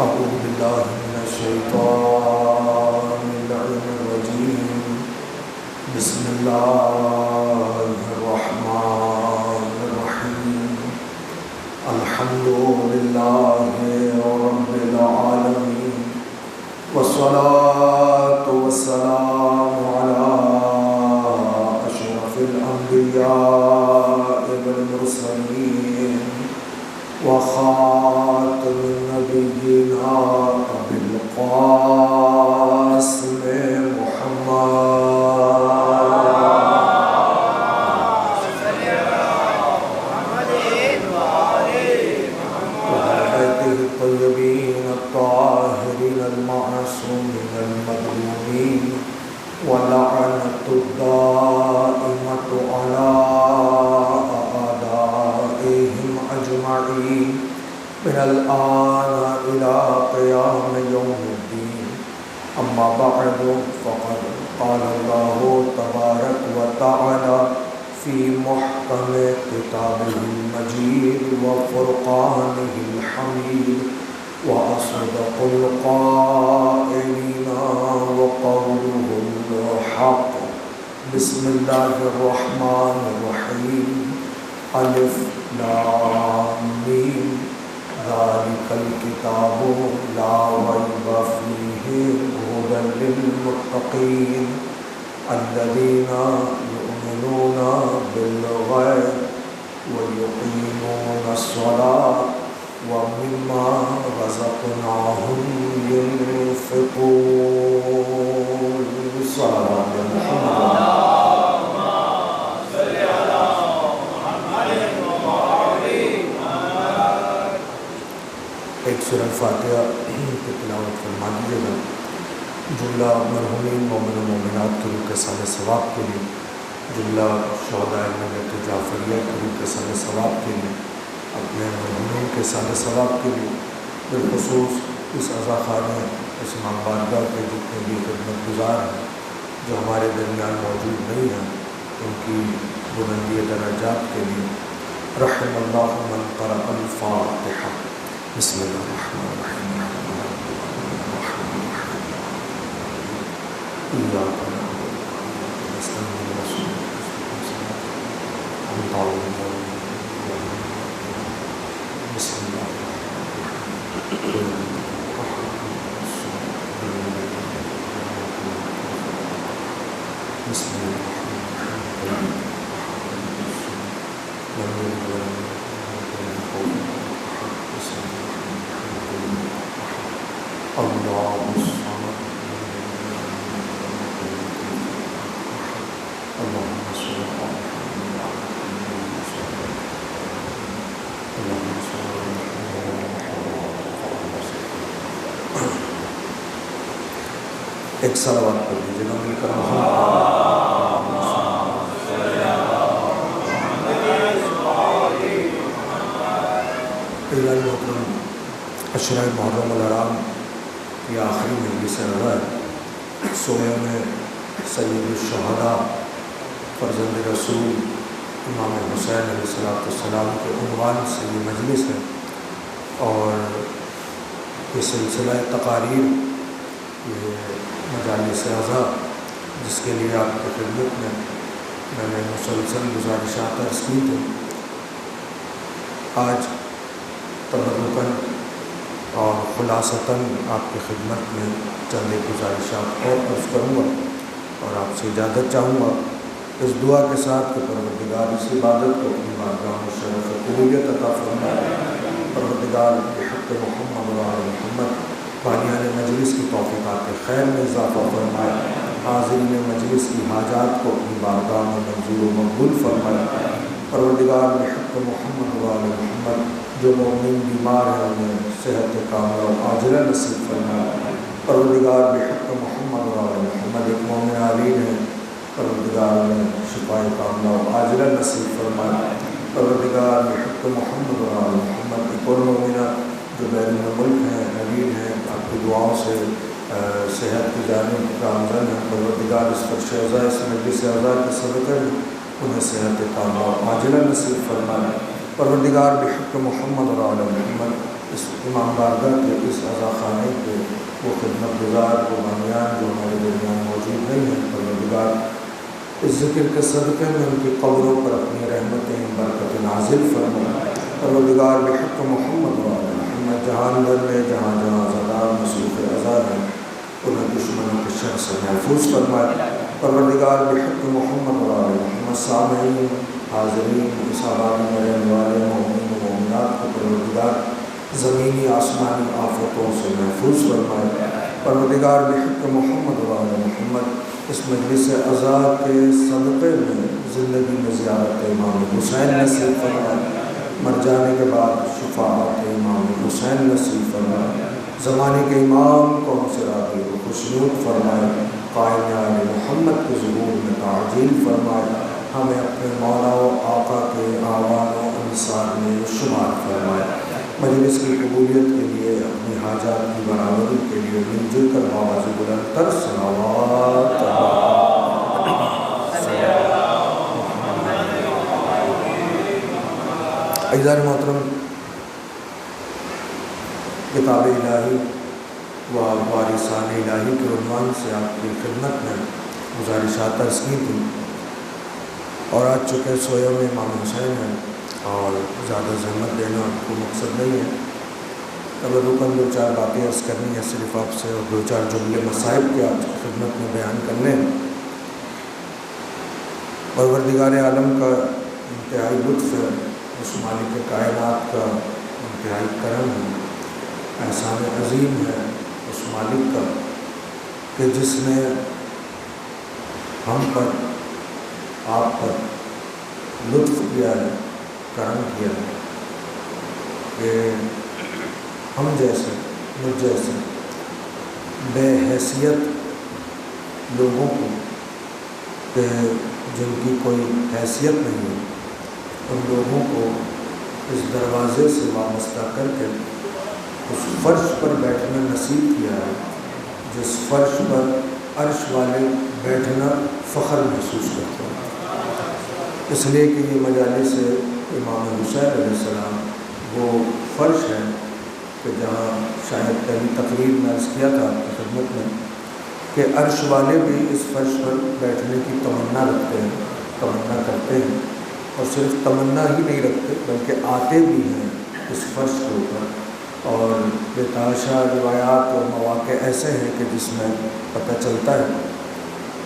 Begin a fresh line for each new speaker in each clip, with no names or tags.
أعوذ بالله من الشيطان اللعين الرجيم. بسم الله الرحمن الرحيم. الحمد لله رب العالمين، والصلاة والسلام على أشرف الأنبياء والمرسلين وخاتم النبيين أبي القاسم وآله الطيبين الطاهرين المعصومين المظلومين، ولعنة الدائمة على أعدائهم أجمعين من الآن إلى قيام يوم الدين. أما بعد، فقد قال الله تبارك وتعالى في محكم كتابه المجيد وفرقانه الحميد، وأصدق القائلين وقوله الحق. بسم الله الرحمن الرحيم. ألف لام ميم. ذلك الكتاب لا ريب فيه هدى للمتقين الذين يؤمنون بالغيب ويقيمون الصلاة ومما رزقناهم ينفقون. صلاة محمد. ایک سورہ فاتحہ کی تلاوت فرما دیجیے گا. جملہ مرحومین مومن و مومنات کے روح کے سال ثواب کے لیے، جملہ شہداء ملت جعفریہ کے روح کے سال ثواب کے لیے، اپنے مرحومین کے سال ثواب کے لیے، بالخصوص اس عزا خانے اس امام بارگاہ کے جتنے بھی خدمت گزار ہیں جو ہمارے درمیان موجود نہیں ہیں، ان کی بلندی درجات کے لیے. رحم اللہ من قرأ الفاتحہ. بسم اللہ الرحمن الرحیم. إياك نعبد وإياك نستعين بسم الله بسم الله الله الصمد. اللهم صل على ایک صلوات پڑھ لیجیے نا مل کر. محترم عشرۂ محرم الحرام کی آخری مجلس رضا ہے. سویا میں سید الشہداء فرزند رسول امام حسین علیہ السلام کے عنوان سے یہ مجلس ہے، اور یہ سلسلہ تقاریر، یہ مجالس عزا جس کے لیے آپ کی خدمت میں نے مسلسل گزارشات عرض کی تھی. آج تبرکاً اور خلاصتاً آپ کی خدمت میں چند گزارشات اور عرض کروں گا اور آپ سے اجازت چاہوں گا، اس دعا کے ساتھ کہ پروردگار اس عبادت کو اپنی بارگاہ میں شرف و قبولیت عطا فرمائے. پروردگار بحق محمد و آل محمد بانیان مجلس کی توفیقات خیر میں اضافہ فرمائے. حاضرین مجلس کی حاجات کو اپنی بارگاہ میں منظور و مقبول فرمائے. پروردگار بحق محمد و آل محمد جو مومن بیمار ہیں انہیں صحت کاملہ و عاجلہ نصیب فرمائے. پروردگار بحق محمد و آل محمد ایک مومن عالین ہے، پروردگار نے شفائے کاملہ و عاجلہ نصیب فرمائے. پروردگار بحق محمد و آل محمد، ایک اور مومنہ جو بیرون ملک ہیں، امیر ہیں، آپ کی دعاؤں سے صحت کی جانب گامزن ہیں، پروردگار اس پر شہزا اس مجلس اعضاء کے صدقے میں انہیں صحت تامہ عاجلہ نصیب فرمائے۔ پروردگار بحق محمد و آل محمد اس امام بارگاہ کے اس عزا خانے کے وہ خدمت گزار وہ بانیان جو ہمارے درمیان موجود نہیں ہیں، پروردگار اس ذکر کے صدقے میں ان کی قبروں پر اپنی رحمتیں برکت نازل فرمائے۔ پروردگار بحق محمد و آل محمد جہان بھر میں جہاں جہاں زدار مصروف اعضاء ہیں انہیں دشمنوں کے شر سے محفوظ فرمائے۔ پروردگار بحق محمد و آل محمد سامعین حاضرین اس آبادی میں رہنے والے مومنین و مومنات کو پروردگار زمینی آسمانی آفتوں سے محفوظ فرمائے۔ پروردگار بحق محمد و آل محمد اس مجلس عزا کے صدقے میں زندگی میں زیارت امام حسین نصیب فرمائے، مر جانے کے بعد شفاعت امام حسین نصیب فرمائے، زمانے کے امام کو ہم سے راضی و خوشنود فرمائے، قائم آل محمد کے ظہور میں تعجیل فرمائے، ہمیں اپنے مولا و آقا کے آوان و انصار میں شمار فرمائے۔ مجلس کی قبولیت کے لیے اپنی حاجات کی برابری کے لیے مل جل کر آواز بلند تر صلوات عزیزان محترم، کتاب الہی و وارثان الہی کے عنوان سے آپ کی خدمت میں گزارشات عرض کی تھی، اور آج چونکہ سویا میں امام حسین ہے اور زیادہ زحمت دینا کو مقصد نہیں ہے، اب رکن دو چار باتیں عرض کرنی ہے صرف آپ سے، اور دو چار جملے مصائب کے آپ کی خدمت میں بیان کرنے ہیں۔ پروردگار عالم کا انتہائی لطف ہے، اس مالک کائنات کا انتہائی کرم ہے، احسان عظیم ہے اس مالک کا کہ جس نے ہم پر آپ پر لطف کیا ہے، کرم کیا ہے کہ ہم جیسے مجھ جیسے بے حیثیت لوگوں کو کہ جن کی کوئی حیثیت نہیں ہے، ان لوگوں کو اس دروازے سے وابستہ کر کے اس فرش پر بیٹھنا نصیب کیا ہے جس فرش پر عرش والے بیٹھنا فخر محسوس کرتے ہیں، اس لیے کہ یہ مجالس امام حسین علیہ السلام وہ فرش ہے کہ جہاں شاید پہلی تقریر میں عرض کیا تھا آپ کی خدمت میں کہ عرش والے بھی اس فرش پر بیٹھنے کی تمنا رکھتے ہیں، تمنا کرتے ہیں، اور صرف تمنا ہی نہیں رکھتے بلکہ آتے بھی ہیں اس فرش کے اوپر، اور بے تحاشا روایات اور مواقع ایسے ہیں کہ جس میں پتہ چلتا ہے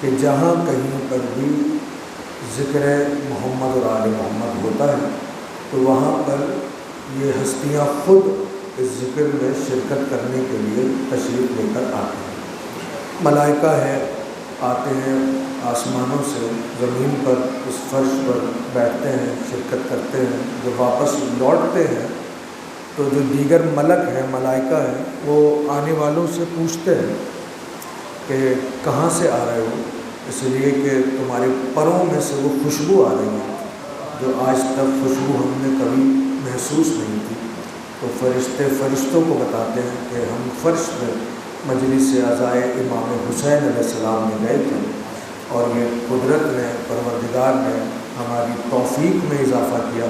کہ جہاں کہیں پر بھی ذکر محمد اور آل محمد ہوتا ہے تو وہاں پر یہ ہستیاں خود اس ذکر میں شرکت کرنے کے لیے تشریف لے کر آتے ہیں، ملائکہ ہیں آتے ہیں آسمانوں سے زمین پر اس فرش پر بیٹھتے ہیں، شرکت کرتے ہیں، جب واپس لوٹتے ہیں تو جو دیگر ملک ہیں ملائکہ ہیں وہ آنے والوں سے پوچھتے ہیں کہ کہاں سے آ رہے ہو، اس لیے کہ تمہارے پروں میں سے وہ خوشبو آ رہی ہے جو آج تک خوشبو ہم نے کبھی محسوس نہیں کی، تو فرشتے فرشتوں کو بتاتے ہیں کہ ہم فرش میں مجلس اعضائے امام حسین علیہ السلام میں گئے تھے، اور یہ قدرت نے پروردگار نے ہماری توفیق میں اضافہ کیا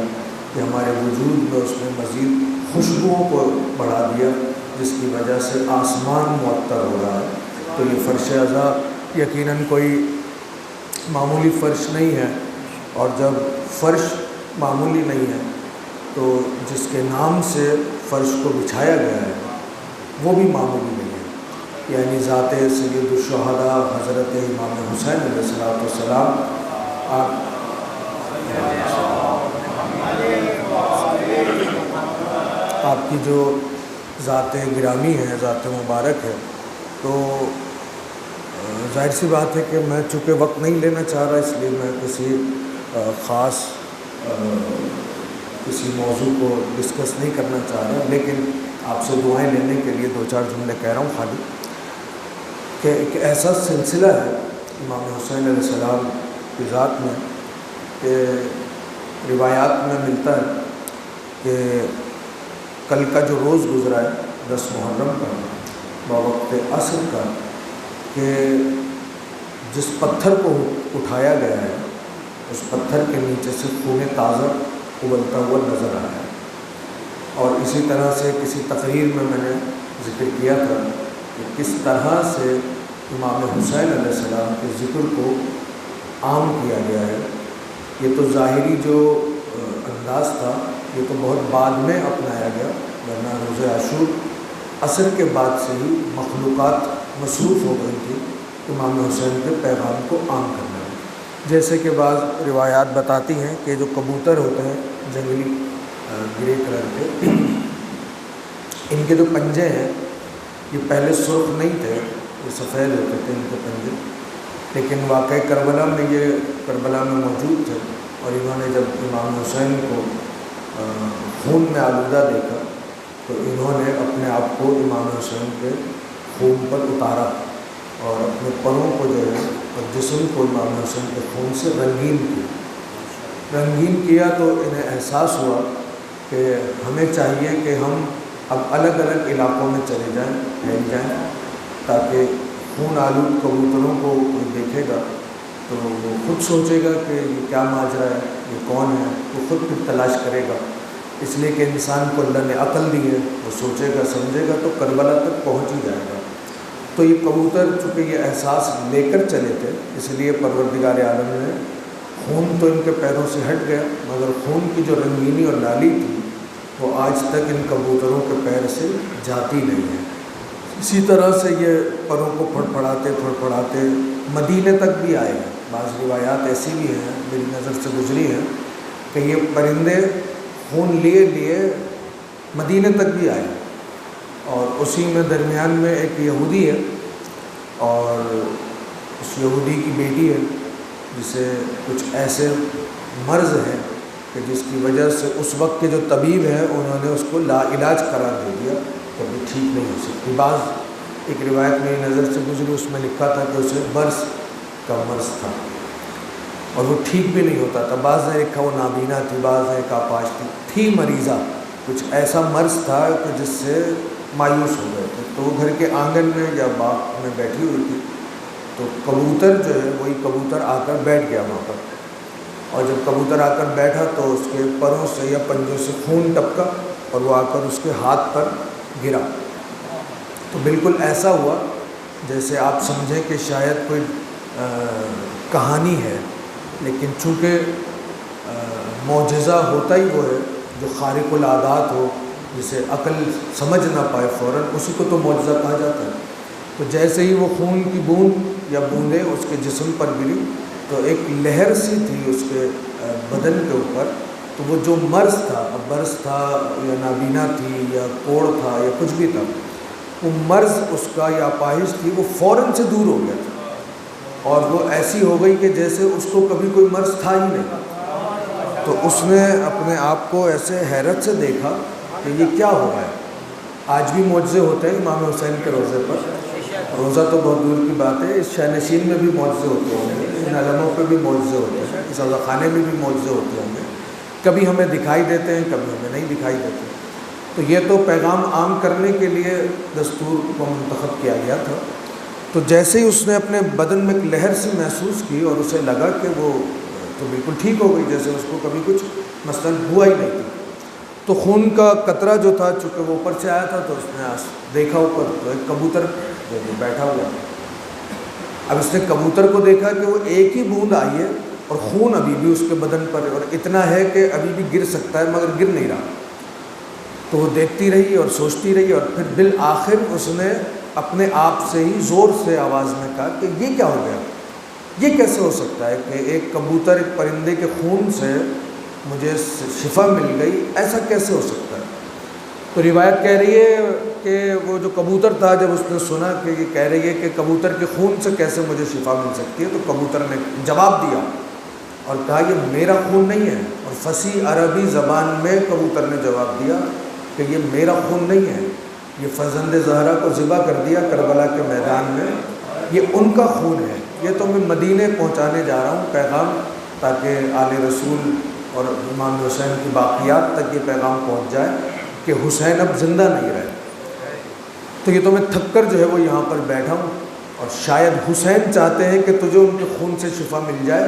کہ ہمارے وجود میں اس نے مزید خوشبوؤں کو بڑھا دیا جس کی وجہ سے آسمان معطر ہو رہا ہے۔ تو یہ فرش اعضاء یقیناً کوئی معمولی فرش نہیں ہے، اور جب فرش معمولی نہیں ہے تو جس کے نام سے فرش کو بچھایا گیا ہے وہ بھی معمولی نہیں ہے، یعنی ذات سید الشہداء حضرت امام حسین علیہ السلام آپ کی جو ذات گرامی ہے، ذات مبارک ہے، تو ظاہر سی بات ہے کہ میں چونکہ وقت نہیں لینا چاہ رہا اس لیے میں کسی خاص کسی موضوع کو ڈسکس نہیں کرنا چاہ رہا، لیکن آپ سے دعائیں لینے کے لیے دو چار جملے کہہ رہا ہوں خالی کہ ایک ایسا سلسلہ ہے امام حسین علیہ السلام کی ذات میں کہ روایات میں ملتا ہے کہ کل کا جو روز گزرا ہے 10 محرم کا بوقت عصر کا، کہ جس پتھر کو اٹھایا گیا ہے اس پتھر کے نیچے سے خون تازہ ابلتا ہوا نظر آیا ہے۔ اور اسی طرح سے کسی تقریر میں نے ذکر کیا تھا کہ کس طرح سے امام حسین علیہ السلام کے ذکر کو عام کیا گیا ہے۔ یہ تو ظاہری جو انداز تھا یہ تو بہت بعد میں اپنایا گیا، ورنہ روز عاشور عصر کے بعد سے ہی مخلوقات مصروف ہو گئی تھی امام حسین کے پیغام کو عام کرنے میں۔ جیسے کہ بعض روایات بتاتی ہیں کہ جو کبوتر ہوتے ہیں جنگلی گرے کلر کے، ان کے جو پنجے ہیں یہ پہلے سرخ نہیں تھے، یہ سفید ہوتے تھے ان کے پنجے، لیکن واقعی کربلا میں موجود تھے، اور انہوں نے جب امام حسین کو خون میں آلودہ دیکھا تو انہوں نے اپنے آپ کو امام حسین کے خون پر اتارا اور اپنے پروں کو جو ہے اور جسم کو امام حسین کے خون سے رنگین کیا تو انہیں احساس ہوا کہ ہمیں چاہیے کہ ہم اب الگ الگ علاقوں میں چلے جائیں، پھیل جائیں، تاکہ خون آلود کبوتروں کو کوئی دیکھے گا تو وہ خود سوچے گا کہ یہ کیا ماجرا ہے، یہ کون ہے، وہ خود پھر تلاش کرے گا۔ اس لیے کہ انسان کو اللہ نے عقل دی ہے، وہ سوچے گا سمجھے گا تو کربلا تک پہنچ ہی جائے گا۔ تو یہ کبوتر چونکہ یہ احساس لے کر چلے تھے، اس لیے پروردگار عالم نے خون تو ان کے پیروں سے ہٹ گیا، مگر خون کی جو رنگینی اور لالی تھی وہ آج تک ان کبوتروں کے پیر سے جاتی نہیں ہے۔ اسی طرح سے یہ پروں کو پھڑپڑاتے مدینے تک بھی آئے ہیں۔ بعض روایات ایسی بھی ہیں میری نظر سے گزری ہیں کہ یہ پرندے خون لیے مدینے تک بھی آئے، اور اسی میں درمیان میں ایک یہودی ہے، اور اس یہودی کی بیٹی ہے جسے کچھ ایسے مرض ہے کہ جس کی وجہ سے اس وقت کے جو طبیب ہیں انہوں نے اس کو لا علاج قرار دے دیا، کبھی ٹھیک نہیں ہو سکتی۔ بعض ایک روایت میری نظر سے گزری، اس میں لکھا تھا کہ اسے برس کا مرض تھا اور وہ ٹھیک بھی نہیں ہوتا تھا۔ بعض نے لکھا وہ نابینا تھی، بعض نے کہا پاش تھی مریضہ، کچھ ایسا مرض تھا کہ جس سے مایوس ہو گئے تھے۔ تو وہ گھر کے آنگن میں یا باغ میں بیٹھی ہوئی تھی، تو کبوتر جو ہے وہی کبوتر آ کر بیٹھ گیا وہاں پر، اور جب کبوتر آ کر بیٹھا تو اس کے پروں سے یا پنجوں سے خون ٹپکا اور وہ آ کر اس کے ہاتھ پر گرا۔ تو بالکل ایسا ہوا جیسے آپ سمجھیں کہ شاید کوئی کہانی ہے، لیکن چونکہ معجزہ ہوتا ہی وہ ہے جو خارق العادات ہو، جسے عقل سمجھ نہ پائے فوراً، اسی کو تو معجزہ کہا جاتا ہے۔ تو جیسے ہی وہ خون کی بوند یا بوندیں اس کے جسم پر گری تو ایک لہر سی تھی اس کے بدن کے اوپر، تو وہ جو مرض تھا، اب برس تھا یا نابینا تھی یا کوڑ تھا یا کچھ بھی تھا، وہ مرض اس کا یا اپاہج تھی وہ فوراً سے دور ہو گیا تھا، اور وہ ایسی ہو گئی کہ جیسے اس کو کبھی کوئی مرض تھا ہی نہیں۔ تو اس نے اپنے آپ کو ایسے حیرت سے دیکھا کہ یہ کیا ہو رہا ہے۔ آج بھی معجزے ہوتے ہیں امام حسین کے روضے پر، روزہ تو بہت دور کی بات ہے، اس شہ نشین میں بھی معجزے ہوتے ہوں گے، ان علموں پہ بھی معجزے ہوتے ہیں، اس عزا خانے میں بھی معجزے ہوتے ہوں گے، کبھی ہمیں دکھائی دیتے ہیں کبھی ہمیں نہیں دکھائی دیتے۔ تو یہ تو پیغام عام کرنے کے لیے دستور کو منتخب کیا گیا تھا۔ تو جیسے ہی اس نے اپنے بدن میں ایک لہر سی محسوس کی اور اسے لگا کہ وہ تو بالکل ٹھیک ہو گئی، جیسے اس کو کبھی کچھ مثلاً ہوا ہی نہیں تھا۔ تو خون کا قطرہ جو تھا چونکہ وہ اوپر سے آیا تھا تو اس نے دیکھا اوپر تو ایک کبوتر جو بیٹھا ہوا تھا۔ اب اس نے کبوتر کو دیکھا کہ وہ ایک ہی بوند آئی ہے اور خون ابھی بھی اس کے بدن پر ہے، اور اتنا ہے کہ ابھی بھی گر سکتا ہے مگر گر نہیں رہا۔ تو وہ دیکھتی رہی اور سوچتی رہی، اور پھر بالآخر اس نے اپنے آپ سے ہی زور سے آواز میں کہا کہ یہ کیا ہو گیا، یہ کیسے ہو سکتا ہے کہ ایک کبوتر ایک پرندے کے خون سے مجھے شفا مل گئی، ایسا کیسے ہو سکتا ہے؟ تو روایت کہہ رہی ہے کہ وہ جو کبوتر تھا جب اس نے سنا کہ یہ کہہ رہی ہے کہ کبوتر کے خون سے کیسے مجھے شفا مل سکتی ہے، تو کبوتر نے جواب دیا اور کہا یہ میرا خون نہیں ہے، اور فصیح عربی زبان میں کبوتر نے جواب دیا کہ یہ میرا خون نہیں ہے، یہ فرزند زہرا کو ذبح کر دیا کربلا کے میدان میں، یہ ان کا خون ہے، یہ تو میں مدینے پہنچانے جا رہا ہوں پیغام، تاکہ آل رسول اور امام حسین کی باقیات تک یہ پیغام پہنچ جائے کہ حسین اب زندہ نہیں رہے، تو یہ تو میں تھک کر جو ہے وہ یہاں پر بیٹھا ہوں، اور شاید حسین چاہتے ہیں کہ تجھے ان کے خون سے شفا مل جائے،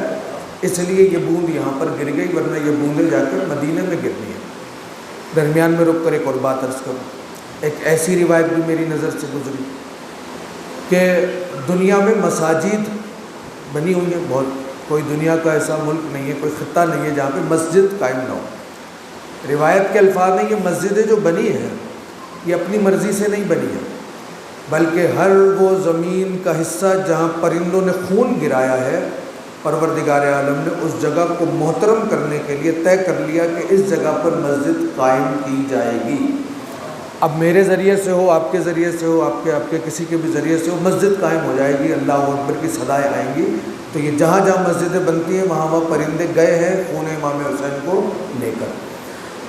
اس لیے یہ بوند یہاں پر گر گئی، ورنہ یہ بوندیں جا کر مدینے میں گرنی ہے۔ درمیان میں رک کر ایک اور بات عرض کروں، ایک ایسی روایت بھی میری نظر سے گزری کہ دنیا میں مساجد بنی ہوئی ہیں بہت، کوئی دنیا کا ایسا ملک نہیں ہے، کوئی خطہ نہیں ہے جہاں پہ مسجد قائم نہ ہو۔ روایت کے الفاظ میں یہ مسجدیں جو بنی ہیں یہ اپنی مرضی سے نہیں بنی ہیں، بلکہ ہر وہ زمین کا حصہ جہاں پرندوں نے خون گرایا ہے، پروردگار عالم نے اس جگہ کو محترم کرنے کے لیے طے کر لیا کہ اس جگہ پر مسجد قائم کی جائے گی۔ اب میرے ذریعے سے ہو، آپ کے ذریعے سے ہو، آپ کے کسی کے بھی ذریعے سے ہو، مسجد قائم ہو جائے گی، اللہ اکبر کی صدائیں آئیں گی، تو یہ جہاں جہاں مسجدیں بنتی ہیں وہاں وہاں پرندے گئے ہیں خون امام حسین کو لے کر۔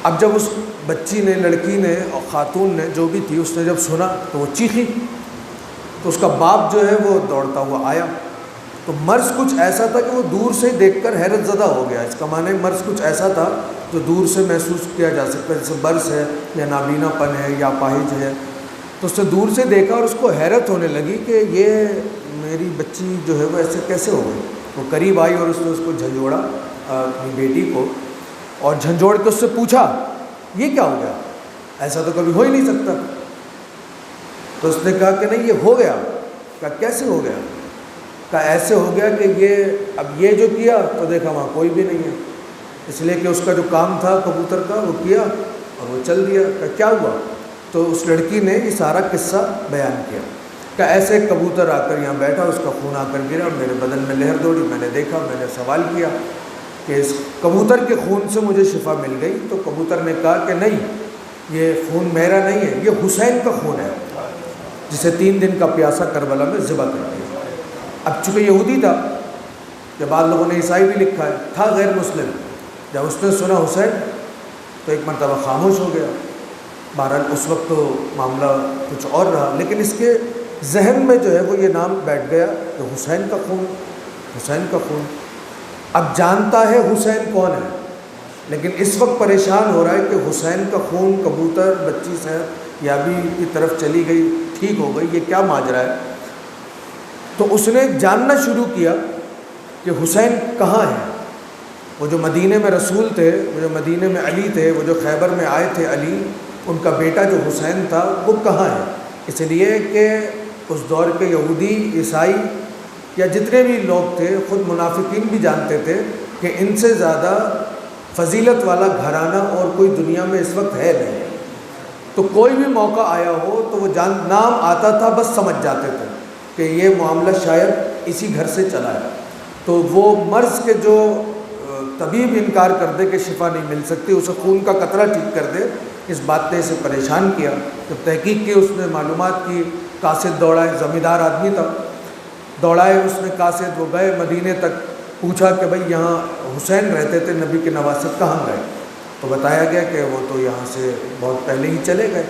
اب جب اس بچی نے، لڑکی نے اور خاتون نے جو بھی تھی، اس نے جب سنا تو وہ چیخی، تو اس کا باپ جو ہے وہ دوڑتا ہوا آیا، تو مرض کچھ ایسا تھا کہ وہ دور سے دیکھ کر حیرت زدہ ہو گیا۔ اس کا معنی مرض کچھ ایسا تھا جو دور سے محسوس کیا جا سکتا ہے، جیسے برس ہے یا نابینا پن ہے یا اپاہج ہے، تو اس نے دور سے دیکھا اور اس کو حیرت ہونے لگی کہ یہ میری بچی جو ہے وہ ایسے کیسے ہو گئی۔ وہ قریب آئی اور اس نے اس کو جھنجھوڑا، اپنی بیٹی کو، اور جھنجھوڑ کے اس سے پوچھا یہ کیا ہو گیا، ایسا تو کبھی ہو ہی نہیں سکتا۔ تو اس نے کہا کہ نہیں یہ ہو گیا۔ کہا کیسے ہو گیا؟ کہا ایسے ہو گیا کہ یہ جو کیا تو دیکھا وہاں کوئی بھی نہیں ہے، اس لیے کہ اس کا جو کام تھا کبوتر کا وہ کیا اور وہ چل دیا۔ کہا کیا ہوا؟ تو اس لڑکی نے یہ سارا قصہ بیان کیا کہ ایسے کبوتر آ کر یہاں بیٹھا، اس کا خون آ کر گرا، میرے بدن میں لہر دوڑی، میں نے دیکھا، میں نے سوال کیا کہ اس کبوتر کے خون سے مجھے شفا مل گئی۔ تو کبوتر نے کہا کہ نہیں، یہ خون میرا نہیں ہے، یہ حسین کا خون ہے جسے 3 دن کا پیاسا کربلا میں ذبح کر دیا۔ اب چونکہ یہودی تھا، کہ بعض لوگوں نے عیسائی بھی لکھا ہے، تھا غیر مسلم، جب اس نے سنا حسین تو ایک مرتبہ خاموش ہو گیا۔ بہرحال اس وقت تو معاملہ کچھ اور رہا، لیکن اس کے ذہن میں جو ہے وہ یہ نام بیٹھ گیا کہ حسین کا خون، حسین کا خون۔ اب جانتا ہے حسین کون ہے، لیکن اس وقت پریشان ہو رہا ہے کہ حسین کا خون، کبوتر، بچی صحت یابی کی طرف چلی گئی، ٹھیک ہو گئی، یہ کیا ماجرا ہے؟ تو اس نے جاننا شروع کیا کہ حسین کہاں ہے۔ وہ جو مدینے میں رسول تھے، وہ جو مدینے میں علی تھے، وہ جو خیبر میں آئے تھے علی، ان کا بیٹا جو حسین تھا وہ کہاں ہے؟ اس لیے کہ اس دور کے یہودی، عیسائی یا جتنے بھی لوگ تھے، خود منافقین بھی جانتے تھے کہ ان سے زیادہ فضیلت والا گھرانہ اور کوئی دنیا میں اس وقت ہے نہیں۔ تو کوئی بھی موقع آیا ہو تو وہ نام آتا تھا، بس سمجھ جاتے تھے کہ یہ معاملہ شاید اسی گھر سے چلا ہے۔ تو وہ مرض کے جو طبیب انکار کر دے کہ شفا نہیں مل سکتی، اسے خون کا قطرہ ٹھیک کر دے، اس بات نے اسے پریشان کیا۔ جب تحقیق کی، اس نے معلومات کی، قاصد دوڑائے، زمیندار آدمی تھا، دوڑائے اس نے قاصد، وہ گئے مدینے تک، پوچھا کہ بھئی یہاں حسین رہتے تھے، نبی کے نواسط کہاں گئے؟ تو بتایا گیا کہ وہ تو یہاں سے بہت پہلے ہی چلے گئے،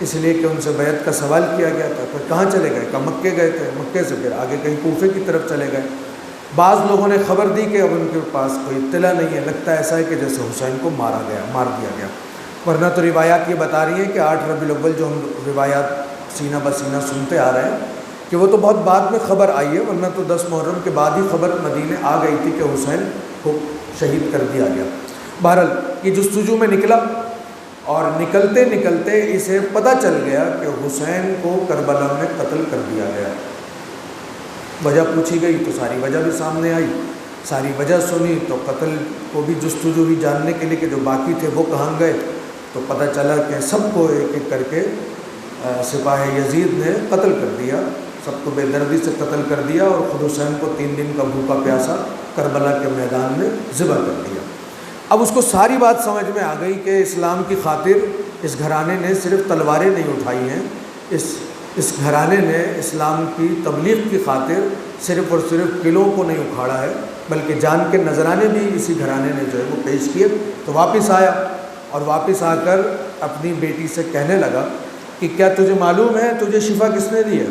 اس لیے کہ ان سے بیعت کا سوال کیا گیا تھا۔ کہ کہاں چلے گئے؟ کہ مکے گئے تھے، مکے سے پھر آگے کہیں کوفے کی طرف چلے گئے۔ بعض لوگوں نے خبر دی کہ اب ان کے پاس کوئی اطلاع نہیں ہے، لگتا ہے ایسا ہے کہ جیسے حسین کو مار دیا گیا، ورنہ تو روایات یہ بتا رہی ہیں کہ 8 ربیع الاول جو ہم روایات سینہ بسینہ سنتے آ رہے ہیں کہ وہ تو بہت بعد میں خبر آئی ہے، ورنہ تو 10 محرم کے بعد ہی خبر مدینے آ گئی تھی کہ حسین کو شہید کر دیا گیا۔ بہرحال یہ جستجو میں نکلا، اور نکلتے نکلتے اسے پتہ چل گیا کہ حسین کو کربلا میں قتل کر دیا گیا۔ وجہ پوچھی گئی تو ساری وجہ بھی سامنے آئی، ساری وجہ سنی تو قتل کو بھی جستجو ہوئی جاننے کے لیے کہ جو باقی تھے وہ کہاں گئے، تو پتہ چلا کہ سب کو ایک ایک کر کے سپاہ یزید نے قتل کر دیا، سب کو بے دردی سے قتل کر دیا، اور خود حسین کو 3 دن کا بھوکا پیاسا کربلا کے میدان میں ذبح کر دیا۔ اب اس کو ساری بات سمجھ میں آ گئی کہ اسلام کی خاطر اس گھرانے نے صرف تلواریں نہیں اٹھائی ہیں، اس گھرانے نے اسلام کی تبلیغ کی خاطر صرف اور صرف قلعوں کو نہیں اکھاڑا ہے، بلکہ جان کے نذرانے بھی اسی گھرانے نے جو ہے وہ پیش کیے۔ تو واپس آیا، اور واپس آ کر اپنی بیٹی سے کہنے لگا کہ کیا تجھے معلوم ہے تجھے شفا کس نے دی ہے؟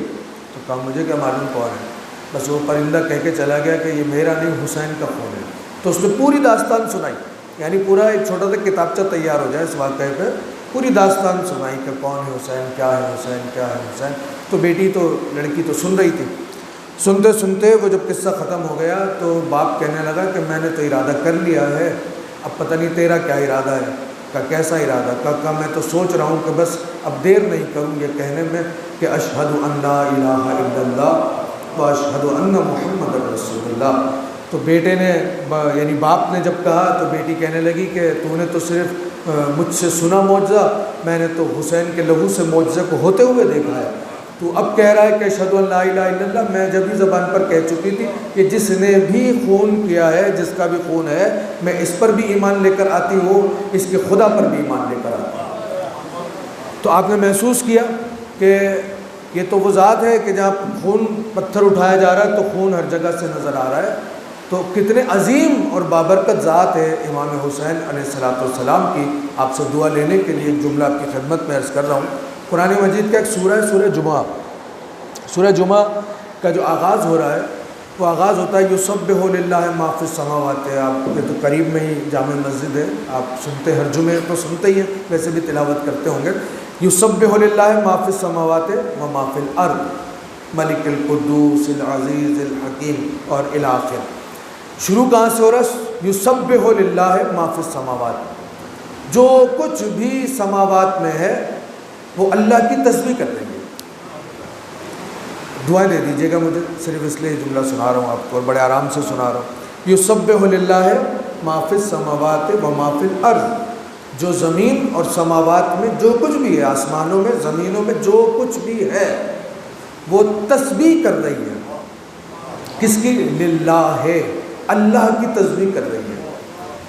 تو کہا مجھے کیا معلوم کون ہے، بس وہ پرندہ کہہ کے چلا گیا کہ یہ میرا نہیں، حسین کا خون ہے۔ تو اس نے پوری داستان سنائی یعنی پورا ایک چھوٹا سا کتابچہ تیار ہو جائے اس واقعے پہ، پوری داستان سنائی کہ کون ہے حسین، کیا ہے حسین، کیا ہے حسین۔ تو بیٹی تو لڑکی تو سن رہی تھی، سنتے سنتے وہ جب قصہ ختم ہو گیا تو باپ کہنے لگا کہ میں نے تو ارادہ کر لیا ہے، اب پتہ نہیں تیرا کیا ارادہ ہے۔ کہا کیسا ارادہ؟ کہا میں تو سوچ رہا ہوں کہ بس اب دیر نہیں کروں یہ کہنے میں کہ اشہد ان لا الہ الا اللہ و اشہد ان محمد رسول اللہ۔ تو بیٹے نے یعنی باپ نے جب کہا تو بیٹی کہنے لگی کہ تو نے تو صرف مجھ سے سنا معجزہ، میں نے تو حسین کے لہو سے معجزے کو ہوتے ہوئے دیکھا ہے۔ تو اب کہہ رہا ہے کہ اشہد ان لا الہ الا اللہ، میں جب ہی زبان پر کہہ چکی تھی کہ جس نے بھی خون کیا ہے، جس کا بھی خون ہے، میں اس پر بھی ایمان لے کر آتی ہوں، اس کے خدا پر بھی ایمان لے کر آتی ہوں۔ تو آپ نے محسوس کیا کہ یہ تو وہ ذات ہے کہ جہاں خون پتھر اٹھایا جا رہا ہے تو خون ہر جگہ سے نظر آ رہا ہے۔ تو کتنے عظیم اور بابرکت ذات ہے امام حسین علیہ السلام کی۔ آپ سے دعا لینے کے لیے ایک جملہ آپ کی خدمت میں عرض کر رہا ہوں۔ قرآن مجید کا ایک سورہ ہے، سورہ جمعہ۔ سورہ جمعہ کا جو آغاز ہو رہا ہے وہ آغاز ہوتا ہے یسبح للہ ما فی السماوات۔ آپ کے تو قریب میں ہی جامع مسجد ہے، آپ سنتے ہر جمعے تو سنتے ہی ہیں، ویسے بھی تلاوت کرتے ہوں گے۔ یسبح للہ ما فی السماوات و ما فی الارض ملک القدوس العزیز الحکیم اور الی آخر۔ شروع کہاں سے ہو رہا ہے؟ یسبح للہ ما فی السماوات، جو کچھ بھی سماوات میں ہے وہ اللہ کی تسبیح کر رہی ہے۔ دعائیں دے دیجیے گا مجھے، صرف اس لیے جملہ سنا رہا ہوں آپ کو اور بڑے آرام سے سنا رہا ہوں۔ یسبح للہ ما فی السماوات و ما فی الارض، جو زمین اور سماوات میں جو کچھ بھی ہے، آسمانوں میں زمینوں میں جو کچھ بھی ہے وہ تسبیح کر رہی ہے۔ کس کی؟ للہ ہے، اللہ کی تسبیح کر رہی ہے۔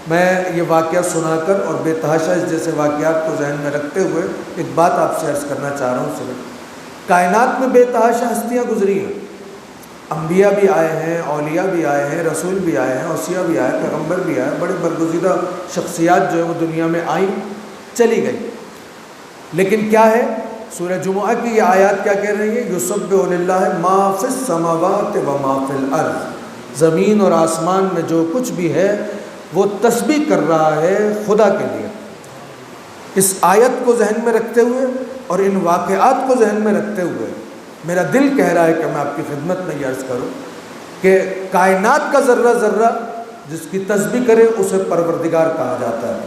میں یہ واقعہ سنا کر اور بے تحاشا اس جیسے واقعات کو ذہن میں رکھتے ہوئے ایک بات آپ سے عرض کرنا چاہ رہا ہوں۔ صرف کائنات میں بے تحاشا ہستیاں گزری ہیں، انبیاء بھی آئے ہیں، اولیاء بھی آئے ہیں، رسول بھی آئے ہیں، اوصیاء بھی آئے، پیغمبر بھی آئے، بڑے برگزیدہ شخصیات جو ہے وہ دنیا میں آئیں چلی گئی۔ لیکن کیا ہے؟ سورہ جمعہ کی یہ آیات کیا کہہ رہی ہے؟ یسبح للہ ما فی السماوات و ما فی الارض، زمین اور آسمان میں جو کچھ بھی ہے وہ تسبیح کر رہا ہے خدا کے لیے۔ اس آیت کو ذہن میں رکھتے ہوئے اور ان واقعات کو ذہن میں رکھتے ہوئے میرا دل کہہ رہا ہے کہ میں آپ کی خدمت میں یہ عرض کروں کہ کائنات کا ذرہ ذرہ جس کی تسبیح کرے اسے پروردگار کہا جاتا ہے۔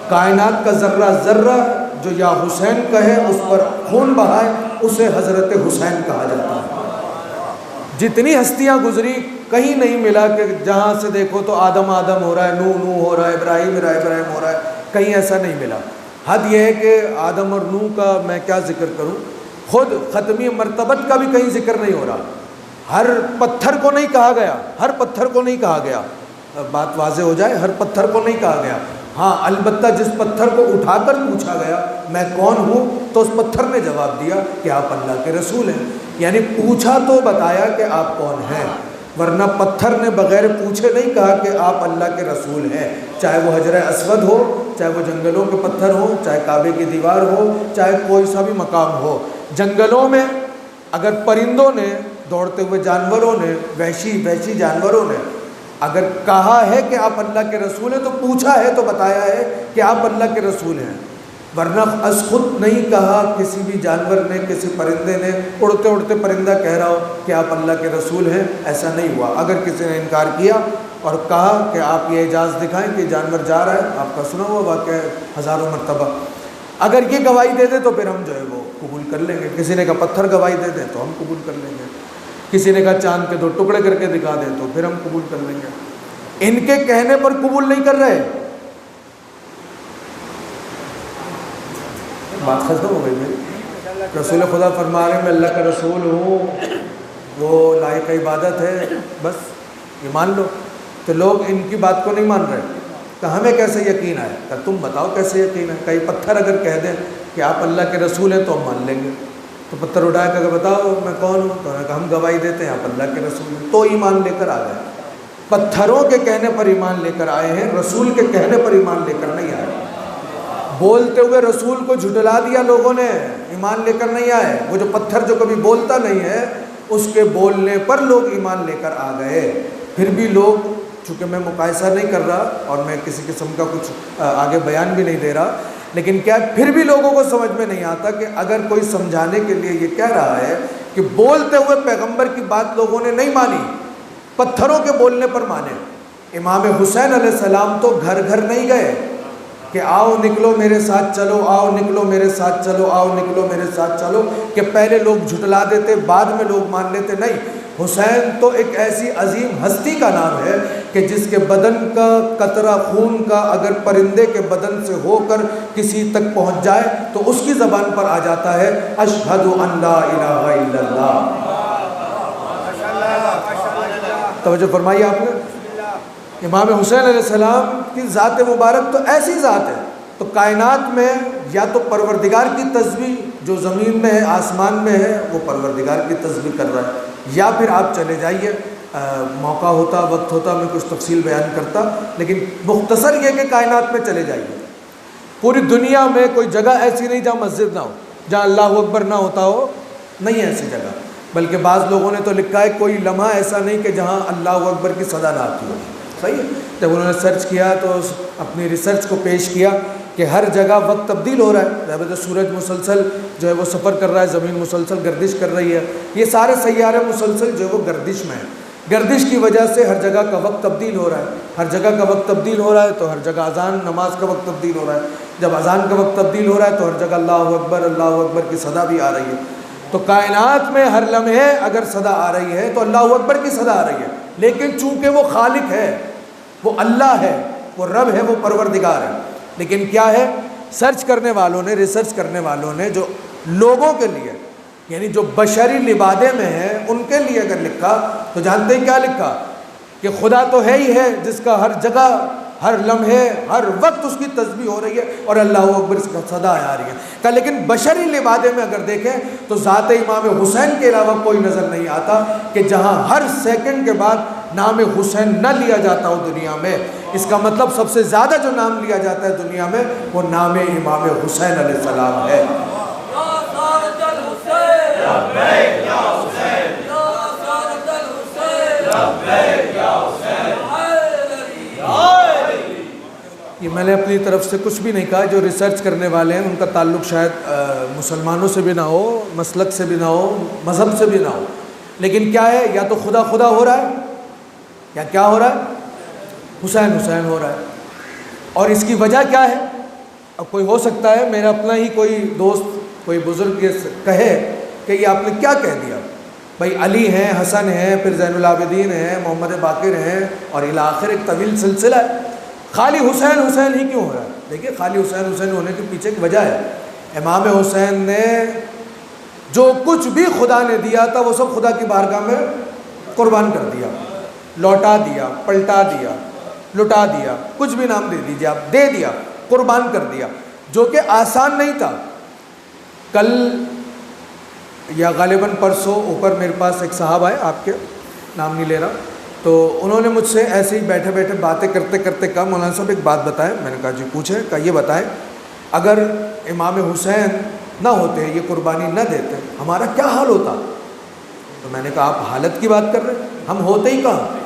کائنات کا ذرہ ذرہ جو یا حسین کہے، اس پر خون بہائے، اسے حضرت حسین کہا جاتا ہے۔ جتنی ہستیاں گزری کہیں نہیں ملا کہ جہاں سے دیکھو تو آدم آدم ہو رہا ہے، نوح نوح ہو رہا ہے، ابراہیم ابراہیم ہو رہا ہے، کہیں ایسا نہیں ملا۔ حد یہ ہے کہ آدم اور نوح کا میں کیا ذکر کروں، خود ختمی مرتبت کا بھی کہیں ذکر نہیں ہو رہا۔ ہر پتھر کو نہیں کہا گیا، ہر پتھر کو نہیں کہا گیا، بات واضح ہو جائے، ہر پتھر کو نہیں کہا گیا۔ ہاں البتہ جس پتھر کو اٹھا کر پوچھا گیا میں کون ہوں، تو اس پتھر نے جواب دیا کہ آپ اللہ کے رسول ہیں۔ یعنی پوچھا تو بتایا کہ آپ کون ہیں، ورنہ پتھر نے بغیر پوچھے نہیں کہا کہ آپ اللہ کے رسول ہیں۔ چاہے وہ حجر اسود ہو، چاہے وہ جنگلوں کے پتھر ہوں، چاہے کعبے کی دیوار ہو، چاہے کوئی سا بھی مقام ہو۔ جنگلوں میں اگر پرندوں نے، دوڑتے ہوئے جانوروں نے، وحشی جانوروں نے اگر کہا ہے کہ آپ اللہ کے رسول ہیں تو پوچھا ہے تو بتایا ہے کہ آپ اللہ کے رسول ہیں، ورنہ از خود نہیں کہا کسی بھی جانور نے، کسی پرندے نے، اڑتے اڑتے پرندہ کہہ رہا ہو کہ آپ اللہ کے رسول ہیں، ایسا نہیں ہوا۔ اگر کسی نے انکار کیا اور کہا کہ آپ یہ اعجاز دکھائیں کہ جانور جا رہا ہے، آپ کا سنا ہوا واقعہ ہے ہزاروں مرتبہ، اگر یہ گواہی دے دے تو پھر ہم جو ہے وہ قبول کر لیں گے۔ کسی نے کہا پتھر گواہی دے دیں تو ہم قبول کر لیں گے، کسی نے کہا چاند کے 2 ٹکڑے کر کے دکھا دیں تو پھر ہم قبول کر لیں گے۔ ان کے کہنے پر قبول نہیں کر رہے۔ بات ختم ہو گئی میری۔ رسول خدا فرما رہے ہیں میں اللہ کا رسول ہوں، وہ لائق عبادت ہے، بس یہ مان لو۔ تو لوگ ان کی بات کو نہیں مان رہے، کہ ہمیں کیسے یقین آئے؟ کہ تم بتاؤ کیسے یقین ہے؟ کئی پتھر اگر کہہ دیں کہ آپ اللہ کے رسول ہیں تو ہم مان لیں گے۔ تو پتھر اٹھایا کہ بتاؤ میں کون ہوں؟ تو ہم گواہی دیتے ہیں آپ اللہ کے رسول ہیں، تو ایمان لے کر آ گئے۔ پتھروں کے کہنے پر ایمان لے کر آئے ہیں، رسول کے کہنے پر ایمان لے کر نہیں آئے۔ بولتے ہوئے رسول کو جھٹلا دیا لوگوں نے، ایمان لے کر نہیں آئے۔ وہ جو پتھر جو کبھی بولتا نہیں ہے، اس کے بولنے پر لوگ ایمان لے کر آ گئے۔ پھر بھی لوگ چونکہ میں مقایسہ نہیں کر رہا اور میں کسی قسم کا کچھ آگے بیان بھی نہیں دے رہا، لیکن کیا پھر بھی لوگوں کو سمجھ میں نہیں آتا کہ اگر کوئی سمجھانے کے لیے یہ کہہ رہا ہے کہ بولتے ہوئے پیغمبر کی بات لوگوں نے نہیں مانی، پتھروں کے بولنے پر مانے۔ امام حسین علیہ السلام تو گھر گھر نہیں گئے کہ آؤ نکلو میرے ساتھ چلو، آؤ نکلو میرے ساتھ چلو، آؤ نکلو میرے ساتھ چلو، کہ پہلے لوگ جھٹلا دیتے بعد میں لوگ مان لیتے، نہیں۔ حسین تو ایک ایسی عظیم ہستی کا نام ہے کہ جس کے بدن کا قطرہ خون کا اگر پرندے کے بدن سے ہو کر کسی تک پہنچ جائے تو اس کی زبان پر آ جاتا ہے اشہد ان لا الہ الا اللہ۔ توجہ فرمائی آپ نے۔ امام حسین علیہ السلام کی ذات مبارک تو ایسی ذات ہے، تو کائنات میں یا تو پروردگار کی تسبیح جو زمین میں ہے آسمان میں ہے وہ پروردگار کی تسبیح کر رہا ہے، یا پھر آپ چلے جائیے، موقع ہوتا وقت ہوتا میں کچھ تفصیل بیان کرتا، لیکن مختصر یہ کہ کائنات میں چلے جائیے، پوری دنیا میں کوئی جگہ ایسی نہیں جہاں مسجد نہ ہو، جہاں اللہ اکبر نہ ہوتا ہو، نہیں ہے ایسی جگہ، بلکہ بعض لوگوں نے تو لکھا ہے کوئی لمحہ ایسا نہیں کہ جہاں اللہ اکبر کی صدا نہ آتی ہو۔ صحیح ہے، جب انہوں نے سرچ کیا تو اپنی ریسرچ کو پیش کیا کہ ہر جگہ وقت تبدیل ہو رہا ہے، جب سورج مسلسل جو ہے وہ سفر کر رہا ہے، زمین مسلسل گردش کر رہی ہے، یہ سارے سیارے مسلسل جو ہے وہ گردش میں ہیں، گردش کی وجہ سے ہر جگہ کا وقت تبدیل ہو رہا ہے، ہر جگہ کا وقت تبدیل ہو رہا ہے تو ہر جگہ اذان نماز کا وقت تبدیل ہو رہا ہے، جب اذان کا وقت تبدیل ہو رہا ہے تو ہر جگہ اللہ اکبر کی صدا بھی آ رہی ہے۔ تو کائنات میں ہر لمحے اگر صدا آ رہی ہے تو اللہ اکبر کی صدا آ رہی ہے، لیکن چونکہ وہ خالق ہے، وہ اللہ ہے، وہ رب ہے، وہ پروردگار ہے، لیکن کیا ہے، سرچ کرنے والوں نے، ریسرچ کرنے والوں نے جو لوگوں کے لیے یعنی جو بشری لبادے میں ہیں ان کے لیے اگر لکھا تو جانتے ہیں کیا لکھا کہ خدا تو ہے ہی ہے جس کا ہر جگہ ہر لمحے ہر وقت اس کی تسبیح ہو رہی ہے اور اللہ اکبر اس کا صدا آ رہی ہے کہ لیکن بشری لبادے میں اگر دیکھیں تو ذات امام حسین کے علاوہ کوئی نظر نہیں آتا کہ جہاں ہر سیکنڈ کے بعد نام حسین نہ لیا جاتا ہو دنیا میں۔ اس کا مطلب سب سے زیادہ جو نام لیا جاتا ہے دنیا میں وہ نام امام حسین علیہ السلام ہے۔ یہ میں نے اپنی طرف سے کچھ بھی نہیں کہا، جو ریسرچ کرنے والے ہیں ان کا تعلق شاید مسلمانوں سے بھی نہ ہو، مسلک سے بھی نہ ہو، مذہب سے بھی نہ ہو، لیکن کیا ہے، یا تو خدا خدا ہو رہا ہے یا کیا ہو رہا ہے، حسین حسین ہو رہا ہے۔ اور اس کی وجہ کیا ہے؟ اب کوئی ہو سکتا ہے میرا اپنا ہی کوئی دوست کوئی بزرگ یہ کہے کہ یہ آپ نے کیا کہہ دیا، بھائی علی ہیں، حسن ہیں، پھر زین العابدین ہیں، محمد باقر ہیں، اور الی آخر ایک طویل سلسلہ ہے، خالی حسین حسین ہی کیوں ہو رہا ہے؟ دیکھیے خالی حسین حسین ہونے کے پیچھے ایک وجہ ہے، امام حسین نے جو کچھ بھی خدا نے دیا تھا وہ سب خدا کی بارگاہ میں قربان کر دیا، لوٹا دیا، پلٹا دیا، لٹا دیا، کچھ بھی نام دے دیجیے آپ، دے دیا، قربان کر دیا، جو کہ آسان نہیں تھا۔ کل یا غالباً پرسوں اوپر میرے پاس ایک صاحب آئے، آپ کے نام نہیں لے رہا، تو انہوں نے مجھ سے ایسے ہی بیٹھے بیٹھے باتیں کرتے کرتے کہا مولانا صاحب ایک بات بتائیں۔ میں نے کہا جی پوچھیں، کہا یہ بتائیں اگر امام حسین نہ ہوتے، یہ قربانی نہ دیتے، ہمارا کیا حال ہوتا؟ تو میں نے کہا آپ حالت کی بات کر رہے ہیں، ہم ہوتے ہی کہاں؟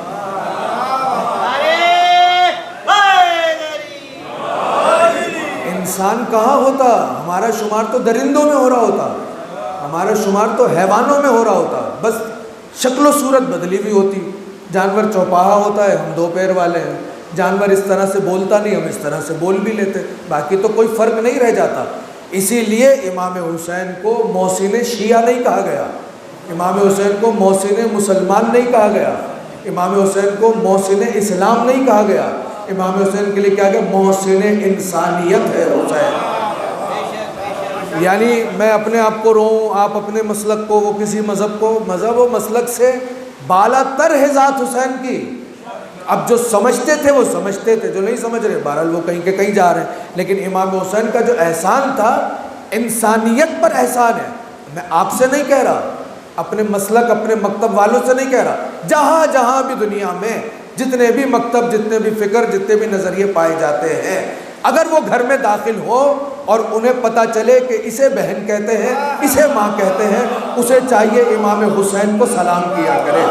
انسان کہاں ہوتا؟ ہمارا شمار تو درندوں میں ہو رہا ہوتا، ہمارا شمار تو حیوانوں میں ہو رہا ہوتا، بس شکل و صورت بدلی ہوئی ہوتی۔ جانور چوپاہا ہوتا ہے، ہم دو پیر والے ہیں، جانور اس طرح سے بولتا نہیں، ہم اس طرح سے بول بھی لیتے، باقی تو کوئی فرق نہیں رہ جاتا۔ اسی لیے امام حسین کو محسن شیعہ نہیں کہا گیا، امام حسین کو محسن مسلمان نہیں کہا گیا، امام حسین کو محسن اسلام نہیں کہا گیا، امام حسین کے لیے کیا گیا؟ محسن انسانیت ہے حسین۔ یعنی میں اپنے آپ کو رہوں، آپ اپنے مسلک کو، وہ کسی مذہب کو، مذہب و مسلک سے بالا تر ہے ذات حسین کی۔ اب جو سمجھتے تھے وہ سمجھتے تھے، جو نہیں سمجھ رہے بہرحال وہ کہیں کے کہیں جا رہے ہیں، لیکن امام حسین کا جو احسان تھا انسانیت پر احسان ہے۔ میں آپ سے نہیں کہہ رہا، اپنے مسلک اپنے مکتب والوں سے نہیں کہہ رہا، جہاں جہاں بھی دنیا میں جتنے بھی مکتب، جتنے بھی فکر، جتنے بھی نظریے پائے جاتے ہیں، اگر وہ گھر میں داخل ہو اور انہیں پتہ چلے کہ اسے بہن کہتے ہیں، اسے ماں کہتے ہیں، اسے چاہیے امام حسین کو سلام کیا کرے۔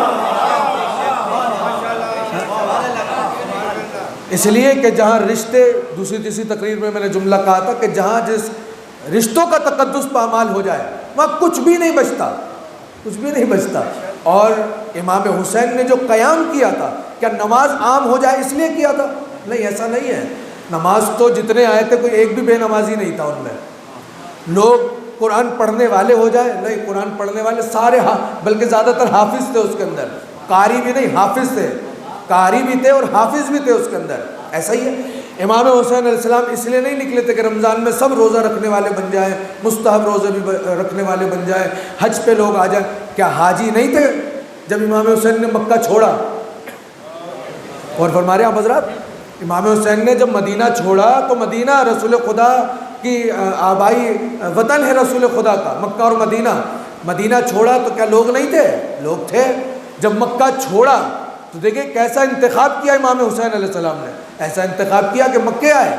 اس لیے کہ جہاں رشتے، دوسری تیسری تقریر میں نے جملہ کہا تھا کہ جہاں جس رشتوں کا تقدس پامال ہو جائے وہاں کچھ بھی نہیں بچتا، کچھ بھی نہیں بچتا۔ اور امام حسین نے جو قیام کیا تھا، کیا نماز عام ہو جائے اس لیے کیا تھا؟ نہیں، ایسا نہیں ہے۔ نماز تو جتنے آئے تھے کوئی ایک بھی بے نمازی نہیں تھا ان میں۔ لوگ قرآن پڑھنے والے ہو جائے، نہیں، قرآن پڑھنے والے سارے بلکہ زیادہ تر حافظ تھے اس کے اندر، قاری بھی نہیں، حافظ تھے، قاری بھی تھے اور حافظ بھی تھے اس کے اندر۔ ایسا ہی ہے، امام حسین علیہ السلام اس لیے نہیں نکلے تھے کہ رمضان میں سب روزہ رکھنے والے بن جائیں، مستحب روزے بھی رکھنے والے بن جائیں، حج پہ لوگ آ جائیں۔ کیا حاجی نہیں تھے جب امام حسین نے مکہ چھوڑا؟ اور فرما رہے ہیں آپ حضرات، امام حسین نے جب مدینہ چھوڑا تو مدینہ رسول خدا کی آبائی وطن ہے، رسول خدا کا مکہ اور مدینہ۔ مدینہ چھوڑا تو کیا لوگ نہیں تھے؟ لوگ تھے۔ جب مکہ چھوڑا تو دیکھیں کیسا انتخاب کیا امام حسین علیہ السلام نے، ایسا انتخاب کیا کہ مکے آئے،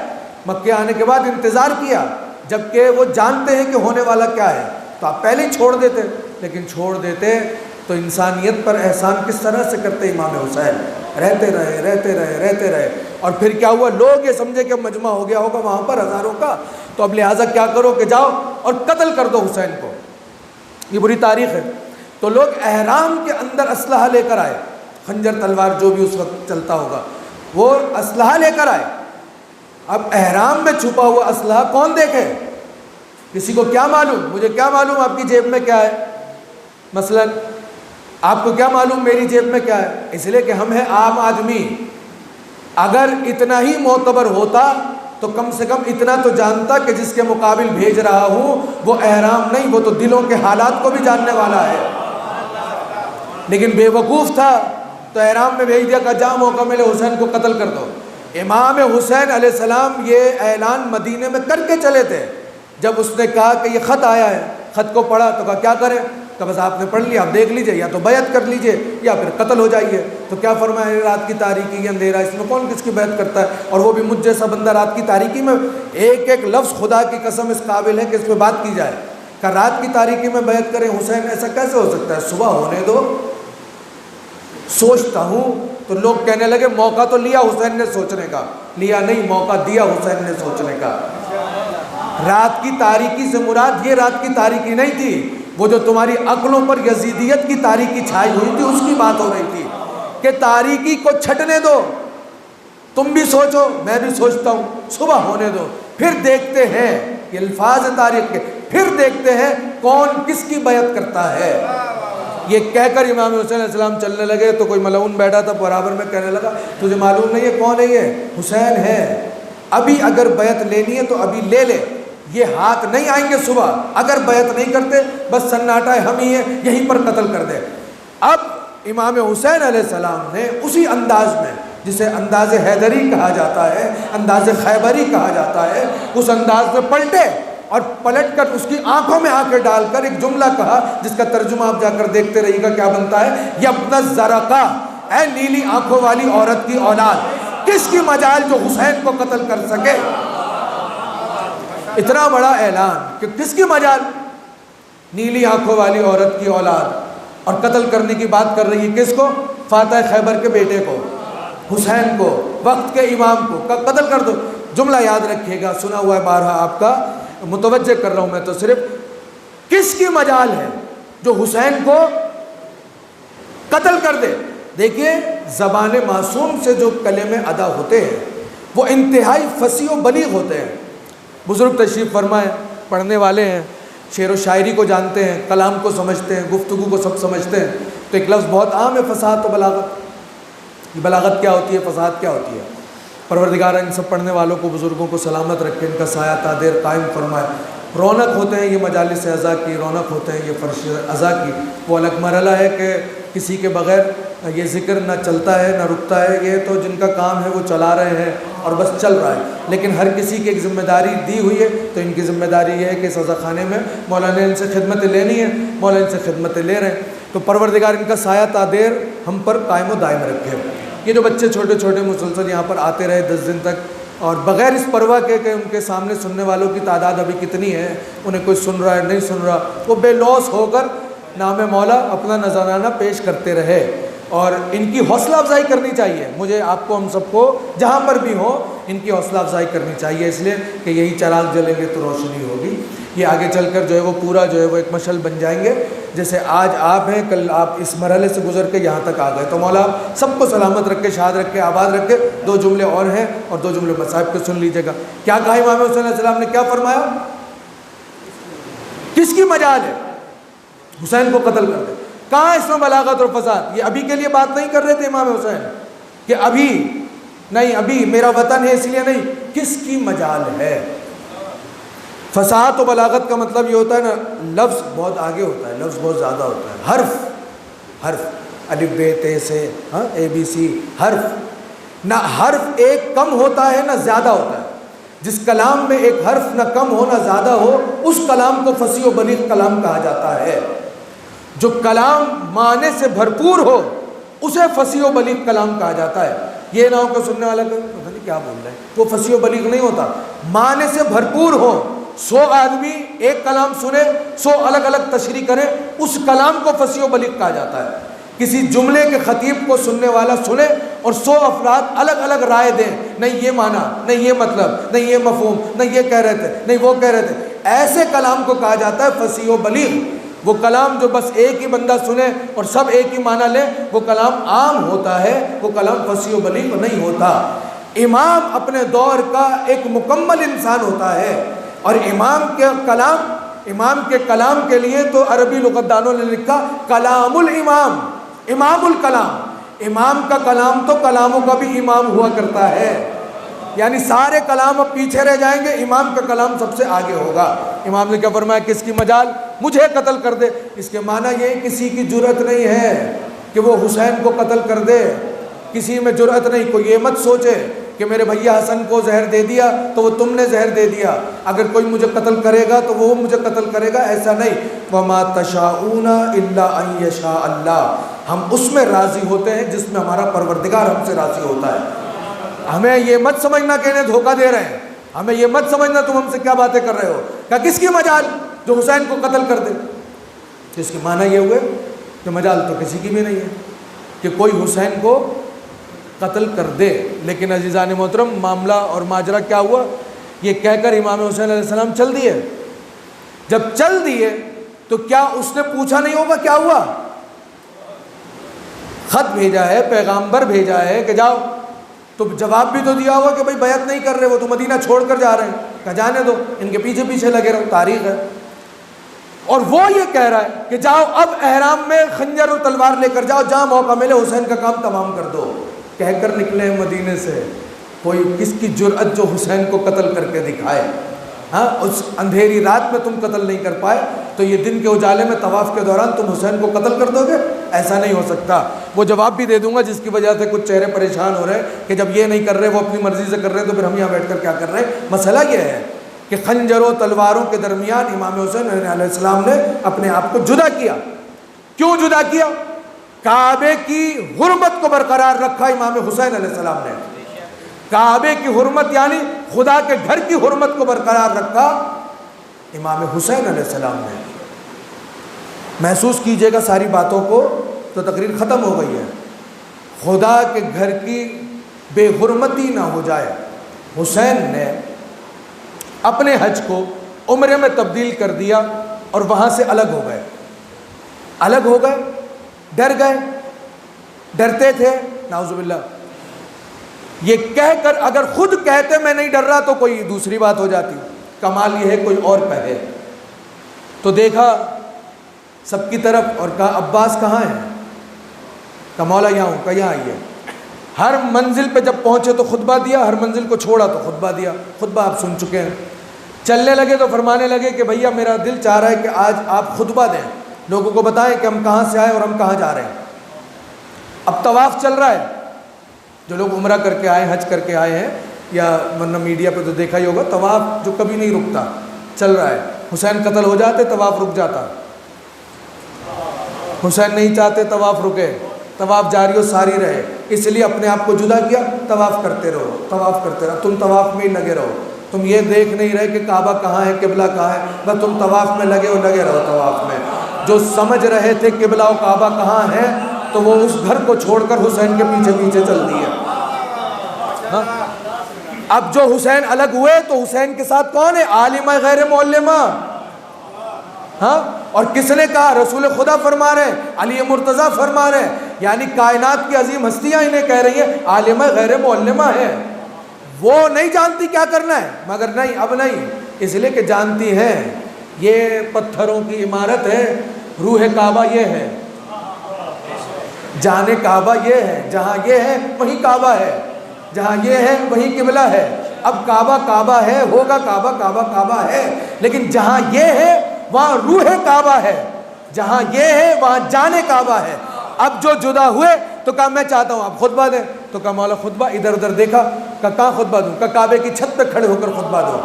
مکے آنے کے بعد انتظار کیا، جبکہ وہ جانتے ہیں کہ ہونے والا کیا ہے، تو آپ پہلے ہی چھوڑ دیتے، لیکن چھوڑ دیتے تو انسانیت پر احسان کس طرح سے کرتے امام حسین؟ رہتے رہے رہتے رہے رہتے رہے، اور پھر کیا ہوا؟ لوگ یہ سمجھے کہ مجمع ہو گیا ہوگا وہاں پر ہزاروں کا، تو اب لہٰذا کیا کرو کہ جاؤ اور قتل کر دو حسین کو۔ یہ بری تاریخ ہے۔ تو لوگ احرام کے اندر اسلحہ لے کر آئے، خنجر تلوار جو بھی اس وقت چلتا ہوگا، وہ اسلحہ لے کر آئے۔ اب احرام میں چھپا ہوا اسلحہ کون دیکھے؟ کسی کو کیا معلوم؟ مجھے کیا معلوم آپ کی جیب میں کیا ہے؟ مثلا آپ کو کیا معلوم میری جیب میں کیا ہے؟ اس لیے کہ ہم ہیں عام آدمی۔ اگر اتنا ہی معتبر ہوتا تو کم سے کم اتنا تو جانتا کہ جس کے مقابل بھیج رہا ہوں وہ احرام نہیں، وہ تو دلوں کے حالات کو بھی جاننے والا ہے۔ لیکن بے وقوف تھا تو احرام میں بھیج دیا کہ جہاں موقع ملے حسین کو قتل کر دو۔ امام حسین علیہ السلام یہ اعلان مدینے میں کر کے چلے تھے۔ جب اس نے کہا کہ یہ خط آیا ہے، خط کو پڑھا تو کہا کیا کریں؟ کہ بس آپ نے پڑھ لیا، آپ دیکھ لیجئے، یا تو بیعت کر لیجئے یا پھر قتل ہو جائیے۔ تو کیا فرمایا؟ رات کی تاریکی یہ اندھیرا، اس میں کون کس کی بیعت کرتا ہے؟ اور وہ بھی مجھ جیسا بندہ رات کی تاریکی میں، ایک ایک لفظ خدا کی قسم اس قابل ہے کہ اس پہ بات کی جائے کہ رات کی تاریکی میں بیعت کریں حسین، ایسا کیسے ہو سکتا ہے؟ صبح ہونے دو، سوچتا ہوں۔ تو لوگ کہنے لگے موقع تو لیا حسین نے سوچنے کا، لیا نہیں، موقع دیا حسین نے سوچنے کا۔ رات کی تاریکی سے مراد یہ رات کی تاریکی نہیں تھی، وہ جو تمہاری عقلوں پر یزیدیت کی تاریکی چھائی ہوئی تھی اس کی بات ہو رہی تھی کہ تاریکی کو چھٹنے دو، تم بھی سوچو میں بھی سوچتا ہوں، صبح ہونے دو، پھر دیکھتے ہیں، یہ الفاظ تاریخ کے، پھر دیکھتے ہیں کون کس کی بیعت کرتا ہے۔ یہ کہہ کر امام حسین علیہ السلام چلنے لگے تو کوئی ملعون بیٹھا تھا برابر میں، کہنے لگا تجھے معلوم نہیں ہے کون ہے یہ؟ حسین ہے، ابھی اگر بیعت لینی ہے تو ابھی لے لے، یہ ہاتھ نہیں آئیں گے صبح، اگر بیعت نہیں کرتے بس سناٹا ہے، ہم ہی ہیں، یہیں پر قتل کر دے۔ اب امام حسین علیہ السلام نے اسی انداز میں، جسے انداز حیدری کہا جاتا ہے، انداز خیبری کہا جاتا ہے، اس انداز میں پلٹے اور پلٹ کر اس کی آنکھوں میں آنکھیں ڈال کر ایک جملہ کہا جس کا ترجمہ آپ جا کر دیکھتے رہیے گا کیا بنتا ہے۔ یبن الزرقاء، اے نیلی آنکھوں والی عورت کی اولاد، کس کی مجال جو حسین کو قتل کر سکے؟ اتنا بڑا اعلان کہ کس کی مجال؟ نیلی آنکھوں والی عورت کی اولاد، اور قتل کرنے کی بات کر رہی ہے کس کو؟ فاتح خیبر کے بیٹے کو، حسین کو، وقت کے امام کو قتل کر دو۔ جملہ یاد رکھیے گا، سنا ہوا ہے بارہا، آپ کا متوجہ کر رہا ہوں میں تو صرف، کس کی مجال ہے جو حسین کو قتل کر دے؟ دیکھیے زبان معصوم سے جو کلمے ادا ہوتے ہیں وہ انتہائی فصیح و بلیغ ہوتے ہیں۔ بزرگ تشریف فرمائے، پڑھنے والے ہیں، شعر و شاعری کو جانتے ہیں، کلام کو سمجھتے ہیں، گفتگو کو سب سمجھتے ہیں، تو ایک لفظ بہت عام ہے، فصاحت و بلاغت۔ بلاغت کیا ہوتی ہے؟ فصاحت کیا ہوتی ہے؟ پروردگار ان سب پڑھنے والوں کو، بزرگوں کو سلامت رکھے، ان کا سایہ تا دیر قائم فرمائے۔ رونق ہوتے ہیں یہ مجالس اعزا کی، رونق ہوتے ہیں یہ فرش اعزا کی۔ وہ الگ مرحلہ ہے کہ کسی کے بغیر یہ ذکر نہ چلتا ہے نہ رکتا ہے، یہ تو جن کا کام ہے وہ چلا رہے ہیں اور بس چل رہا ہے، لیکن ہر کسی کی ایک ذمہ داری دی ہوئی ہے، تو ان کی ذمہ داری یہ ہے کہ اس عزا خانے میں مولانا ان سے خدمتیں لینی ہے، مولانا ان سے خدمتیں لے رہے ہیں، تو پروردگار ان کا سایہ تا دیر ہم پر قائم و دائم رکھے۔ یہ جو بچے چھوٹے چھوٹے مسلسل یہاں پر آتے رہے 10 دن تک، اور بغیر اس پرواہ کے کہ ان کے سامنے سننے والوں کی تعداد ابھی کتنی ہے، انہیں کوئی سن رہا ہے نہیں سن رہا، وہ بے لوث ہو کر نام مولا اپنا نذرانہ پیش کرتے رہے۔ اور ان کی حوصلہ افزائی کرنی چاہیے. مجھے آپ کو ہم سب کو جہاں پر بھی ہو ان کی حوصلہ افزائی کرنی چاہیے، اس لیے کہ یہی چراغ جلیں گے تو روشنی ہوگی. یہ آگے چل کر جو ہے وہ پورا جو ہے وہ ایک مشعل بن جائیں گے. جیسے آج آپ ہیں، کل آپ اس مرحلے سے گزر کے یہاں تک آ گئے. تو مولا سب کو سلامت رکھے، شاد رکھے، آباد رکھے. 2 جملے اور ہیں اور 2 جملے مصائب کے سن لیجیے گا. کیا کہا امام حسین علیہ السلام نے؟ کیا فرمایا؟ کس کی مجال ہے حسین کو قتل کر دے؟ کہاں اس میں بلاغت اور فساد؟ یہ ابھی کے لیے بات نہیں کر رہے تھے امام حسین کہ ابھی نہیں، ابھی میرا وطن ہے اس لیے نہیں. کس کی مجال ہے؟ فصاحت و بلاغت کا مطلب یہ ہوتا ہے نا، لفظ بہت آگے ہوتا ہے، لفظ بہت زیادہ ہوتا ہے. حرف الف ب ت سے اے بی سی، حرف نہ حرف ایک کم ہوتا ہے نہ زیادہ ہوتا ہے. جس کلام میں ایک حرف نہ کم ہو نہ زیادہ ہو اس کلام کو فصیح و بلیغ کلام کہا جاتا ہے. جو کلام معنی سے بھرپور ہو اسے فصیح و بلیغ کلام کہا جاتا ہے. یہ نہ ہو کہ سننے والا کہ پتہ نہیں کیا بول رہے ہیں، وہ فصیح و بلیغ نہیں ہوتا. معنی سے بھرپور ہو، 100 آدمی ایک کلام سنے، 100 الگ الگ تشریح کریں، اس کلام کو فصیح و بلیغ کہا جاتا ہے. کسی جملے کے خطیب کو سننے والا سنے اور 100 افراد الگ الگ رائے دیں، نہیں یہ معنی، نہیں یہ مطلب، نہیں یہ مفہوم، نہیں یہ کہہ رہے تھے، نہیں وہ کہہ رہے تھے، ایسے کلام کو کہا جاتا ہے فصیح و بلیغ. وہ کلام جو بس ایک ہی بندہ سنے اور سب ایک ہی معنی لیں، وہ کلام عام ہوتا ہے، وہ کلام فصیح و بلیغ نہیں ہوتا. امام اپنے دور کا ایک مکمل انسان ہوتا ہے، اور امام کے کلام کے لیے تو عربی لغت دانوں نے لکھا کلام الامام، امام الکلام. امام کا کلام تو کلاموں کا بھی امام ہوا کرتا ہے، یعنی سارے کلام اب پیچھے رہ جائیں گے، امام کا کلام سب سے آگے ہوگا. امام نے کیا فرمایا؟ کس کی مجال؟ مجھے قتل کر دے. اس کے معنی یہ کسی کی جرأت نہیں ہے کہ وہ حسین کو قتل کر دے. کسی میں جرأت نہیں. کوئی یہ مت سوچے کہ میرے بھیا حسن کو زہر دے دیا تو وہ تم نے زہر دے دیا، اگر کوئی مجھے قتل کرے گا تو وہ مجھے قتل کرے گا، ایسا نہیں. وَمَا تَشَاءُونَ إِلَّا أَن يَشَاءَ اللَّهُ. ہم اس میں راضی ہوتے ہیں جس میں ہمارا پروردگار ہم سے راضی ہوتا ہے. ہمیں یہ مت سمجھنا کہ انہیں دھوکہ دے رہے ہیں، ہمیں یہ مت سمجھنا تم ہم سے کیا باتیں کر رہے ہو. کہ کس کی مجال جو حسین کو قتل کر دے؟ جس کے معنی یہ ہوئے کہ مجال تو کسی کی بھی نہیں ہے کہ کوئی حسین کو قتل کر دے. لیکن عزیزان محترم، معاملہ اور ماجرا کیا ہوا؟ یہ کہہ کر امام حسین علیہ السلام چل دیے. جب چل دیے تو کیا اس نے پوچھا نہیں ہوگا کیا ہوا؟ خط بھیجا ہے، پیغامبر بھیجا ہے کہ جاؤ، تو جواب بھی تو دیا ہوگا کہ بھائی بیعت نہیں کر رہے، وہ تو مدینہ چھوڑ کر جا رہے ہیں. کہ جانے دو، ان کے پیچھے پیچھے لگے رہو، تاریخ ہے. اور وہ یہ کہہ رہا ہے کہ جاؤ اب احرام میں خنجر اور تلوار لے کر جاؤ، جہاں موقع ملے حسین کا کام تمام کر دو. کہہ کر نکلے ہیں مدینے سے. کوئی کس کی جرأت جو حسین کو قتل کر کے دکھائے؟ ہاں، اس اندھیری رات میں تم قتل نہیں کر پائے تو یہ دن کے اجالے میں طواف کے دوران تم حسین کو قتل کر دو گے؟ ایسا نہیں ہو سکتا. وہ جواب بھی دے دوں گا جس کی وجہ سے کچھ چہرے پریشان ہو رہے ہیں کہ جب یہ نہیں کر رہے، وہ اپنی مرضی سے کر رہے ہیں، تو پھر ہم یہاں بیٹھ کر کیا کر رہے ہیں. مسئلہ یہ ہے کہ خنجروں تلواروں کے درمیان امام حسین علیہ السلام نے اپنے آپ کو جدا کیا. کیوں جدا کیا؟ کعبے کی حرمت کو برقرار رکھا امام حسین علیہ السلام نے. کعبے کی حرمت یعنی خدا کے گھر کی حرمت کو برقرار رکھا امام حسین علیہ السلام نے. محسوس کیجئے گا ساری باتوں کو تو تقریر ختم ہو گئی ہے. خدا کے گھر کی بے حرمتی نہ ہو جائے. حسین نے اپنے حج کو عمرے میں تبدیل کر دیا اور وہاں سے الگ ہو گئے. الگ ہو گئے، ڈر گئے، ڈرتے تھے نعوذ باللہ. یہ کہہ کر اگر خود کہتے میں نہیں ڈر رہا تو کوئی دوسری بات ہو جاتی. کمال یہ ہے کوئی اور کہے. تو دیکھا سب کی طرف اور کہا عباس کہاں ہے؟ کہا مولا یہاں ہوں. کہا یہاں آئیے. ہر منزل پہ جب پہنچے تو خطبہ دیا، ہر منزل کو چھوڑا تو خطبہ دیا. خطبہ آپ سن چکے ہیں. چلنے لگے تو فرمانے لگے کہ بھیا میرا دل چاہ رہا ہے کہ آج آپ خطبہ دیں، لوگوں کو بتائیں کہ ہم کہاں سے آئے اور ہم کہاں جا رہے ہیں. اب طواف چل رہا ہے. جو لوگ عمرہ کر کے آئے، حج کر کے آئے ہیں، یا ورنہ میڈیا پہ تو دیکھا ہی ہوگا، طواف جو کبھی نہیں رکتا چل رہا ہے. حسین قتل ہو جاتے طواف رک جاتا. حسین نہیں چاہتے طواف رکے، طواف جاری و ساری رہے. اس لیے اپنے آپ کو جدا کیا. طواف کرتے رہو، طواف کرتے رہو. تم طواف میں ہی لگے رہو. تم یہ دیکھ نہیں رہے کہ کعبہ کہاں ہے، قبلہ کہاں ہے، بس تم طواف میں لگے رہو طواف میں. جو سمجھ رہے تھے قبلہ و کعبہ کہاں ہے، تو وہ اس گھر کو چھوڑ کر حسین کے پیچھے پیچھے چل دی ہے. ہاں؟ اب جو حسین الگ ہوئے تو حسین کے ساتھ کون ہے؟ عالمہ غیر معلمہ. ہاں، اور کس نے کہا؟ رسول خدا فرما رہے ہیں، علی مرتضیٰ فرما رہے ہیں، یعنی کائنات کی عظیم ہستیاں انہیں کہہ رہی ہیں عالمہ غیر معلمہ ہے. وہ نہیں جانتی کیا کرنا ہے، مگر نہیں، اب نہیں، اس لیے کہ جانتی ہیں یہ پتھروں کی عمارت ہے، روح کعبہ یہ ہے، جان کعبہ یہ ہے، جہاں یہ ہے وہیں کعبہ ہے، جہاں یہ ہے وہیں قبلہ ہے. اب کعبہ کعبہ ہے، ہوگا کعبہ کعبہ کعبہ ہے، لیکن جہاں یہ ہے وہاں روح کعبہ ہے، جہاں یہ ہے وہاں جان کعبہ ہے. اب جو جدا ہوئے تو کہا میں چاہتا ہوں آپ خطبہ دیں، تو کہا مولا خطبہ، ادھر ادھر دیکھا، کہا کہاں خطبہ دوں؟ کہا کعبے کی چھت پہ کھڑے ہو کر خطبہ دو.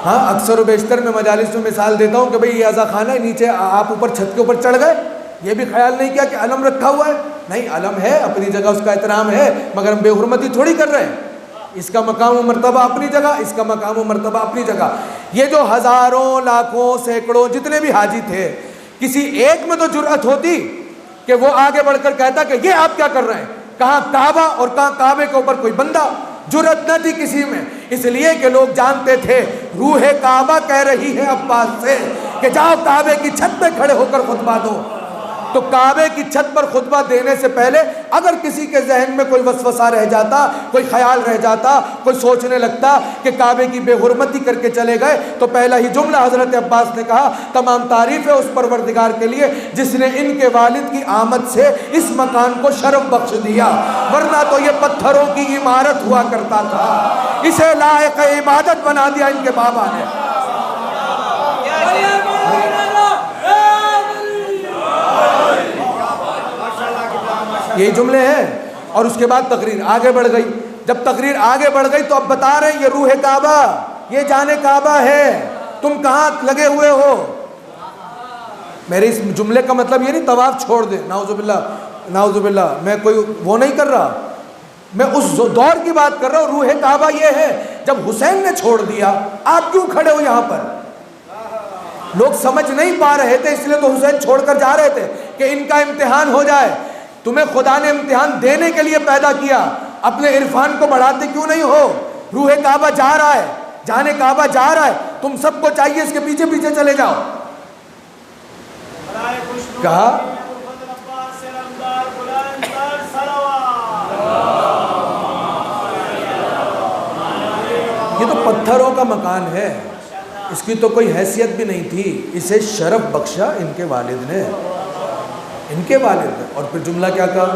ہاں، اکثر و بیشتر میں مجالس میں مثال دیتا ہوں کہ بھئی یہ عزا خانہ ہے، نیچے آپ اوپر چھت کے اوپر چڑھ گئے، یہ بھی خیال نہیں کیا کہ علم رکھا ہوا ہے. نہیں، علم ہے، اپنی جگہ اس کا احترام ہے، مگر ہم بے حرمتی تھوڑی کر رہے ہیں. اس کا مقام و مرتبہ اپنی جگہ، اس کا مقام و مرتبہ اپنی جگہ. یہ جو ہزاروں، لاکھوں، سینکڑوں جتنے بھی حاجی تھے، کسی ایک میں تو جرأت ہوتی کہ وہ آگے بڑھ کر کہتا کہ یہ آپ کیا کر رہے ہیں؟ کہاں کعبہ اور کہاں کعبے کے اوپر کوئی بندہ. جرأت نہ تھی کسی میں، اس لیے کہ لوگ جانتے تھے روح کعبہ کہہ رہی ہے عباس سے کہ جاؤ کعبے کی چھت پہ کھڑے ہو کر خطبہ دو. تو کعبے کی چھت پر خطبہ دینے سے پہلے اگر کسی کے ذہن میں کوئی وسوسہ رہ جاتا، کوئی خیال رہ جاتا، کوئی سوچنے لگتا کہ کعبے کی بے حرمتی کر کے چلے گئے، تو پہلا ہی جملہ حضرت عباس نے کہا تمام تعریف ہے اس پروردگار کے لیے جس نے ان کے والد کی آمد سے اس مکان کو شرف بخش دیا، ورنہ تو یہ پتھروں کی عمارت ہوا کرتا تھا. اسے لائق عبادت بنا دیا ان کے بابا نے. یہی جملے ہیں. اور اس کے بعد تقریر آگے بڑھ گئی. جب تقریر آگے بڑھ گئی تو اب بتا رہے ہیں یہ روح کعبہ، یہ جان کعبہ ہے، تم کہاں لگے ہوئے ہو؟ میرے اس جملے کا مطلب یہ نہیں طواف چھوڑ دے، نعوذ باللہ نعوذ باللہ، میں کوئی وہ نہیں کر رہا، میں اس دور کی بات کر رہا ہوں. روح کعبہ یہ ہے. جب حسین نے چھوڑ دیا، آپ کیوں کھڑے ہو یہاں پر؟ لوگ سمجھ نہیں پا رہے تھے، اس لیے تو حسین چھوڑ کر جا رہے تھے کہ ان کا امتحان ہو جائے. تمہیں خدا نے امتحان دینے کے لیے پیدا کیا، اپنے عرفان کو بڑھاتے کیوں نہیں ہو؟ روح کعبہ جا رہا ہے، جانے کعبہ جا رہا ہے، تم سب کو چاہیے اس کے پیچھے پیچھے چلے جاؤ. کہا یہ تو پتھروں کا مکان ہے، اس کی تو کوئی حیثیت بھی نہیں تھی، اسے شرف بخشا ان کے والد نے، ان کے والد نے. اور پھر جملہ کیا کہا؟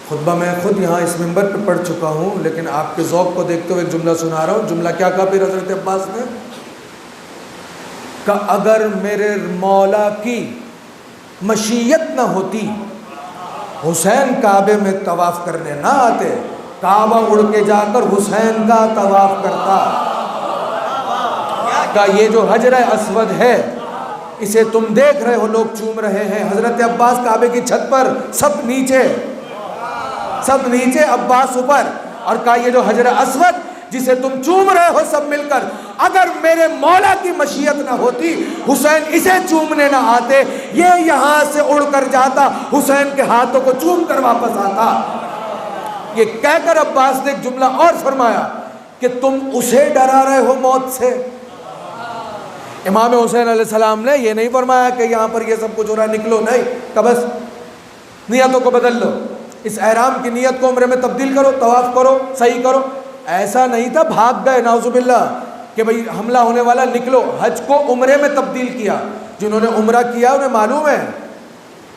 خطبہ میں خود یہاں اس منبر پہ پڑھ چکا ہوں، لیکن آپ کے ذوق کو دیکھتے ہوئے ایک جملہ سنا رہا ہوں. جملہ کیا کہا پھر حضرت عباس نے؟ کہ اگر میرے مولا کی مشیت نہ ہوتی، حسین کعبے میں طواف کرنے نہ آتے، کعبہ اڑ کے جا کر حسین کا طواف کرتا. کہ یہ جو حجر اسود ہے اسے تم دیکھ رہے ہو لوگ چوم رہے ہیں. حضرت عباس کعبے کی چھت پر، سب نیچے عباس اوپر. اور کہا یہ جو حجر اسود جسے تم چوم رہے ہو سب مل کر، اگر میرے مولا کی مشیت نہ ہوتی حسین اسے چومنے نہ آتے، یہ یہاں سے اڑ کر جاتا، حسین کے ہاتھوں کو چوم کر واپس آتا. یہ کہہ کر عباس نے ایک جملہ اور فرمایا کہ تم اسے ڈرا رہے ہو موت سے. امام حسین علیہ السلام نے یہ نہیں فرمایا کہ یہاں پر یہ سب کچھ ہو رہا ہے نکلو، نہیں، کہ بس نیتوں کو بدل لو، اس احرام کی نیت کو عمرے میں تبدیل کرو، طواف کرو، صحیح کرو. ایسا نہیں تھا بھاگ گئے نعوذ باللہ کہ بھئی حملہ ہونے والا نکلو. حج کو عمرے میں تبدیل کیا. جنہوں نے عمرہ کیا انہیں معلوم ہے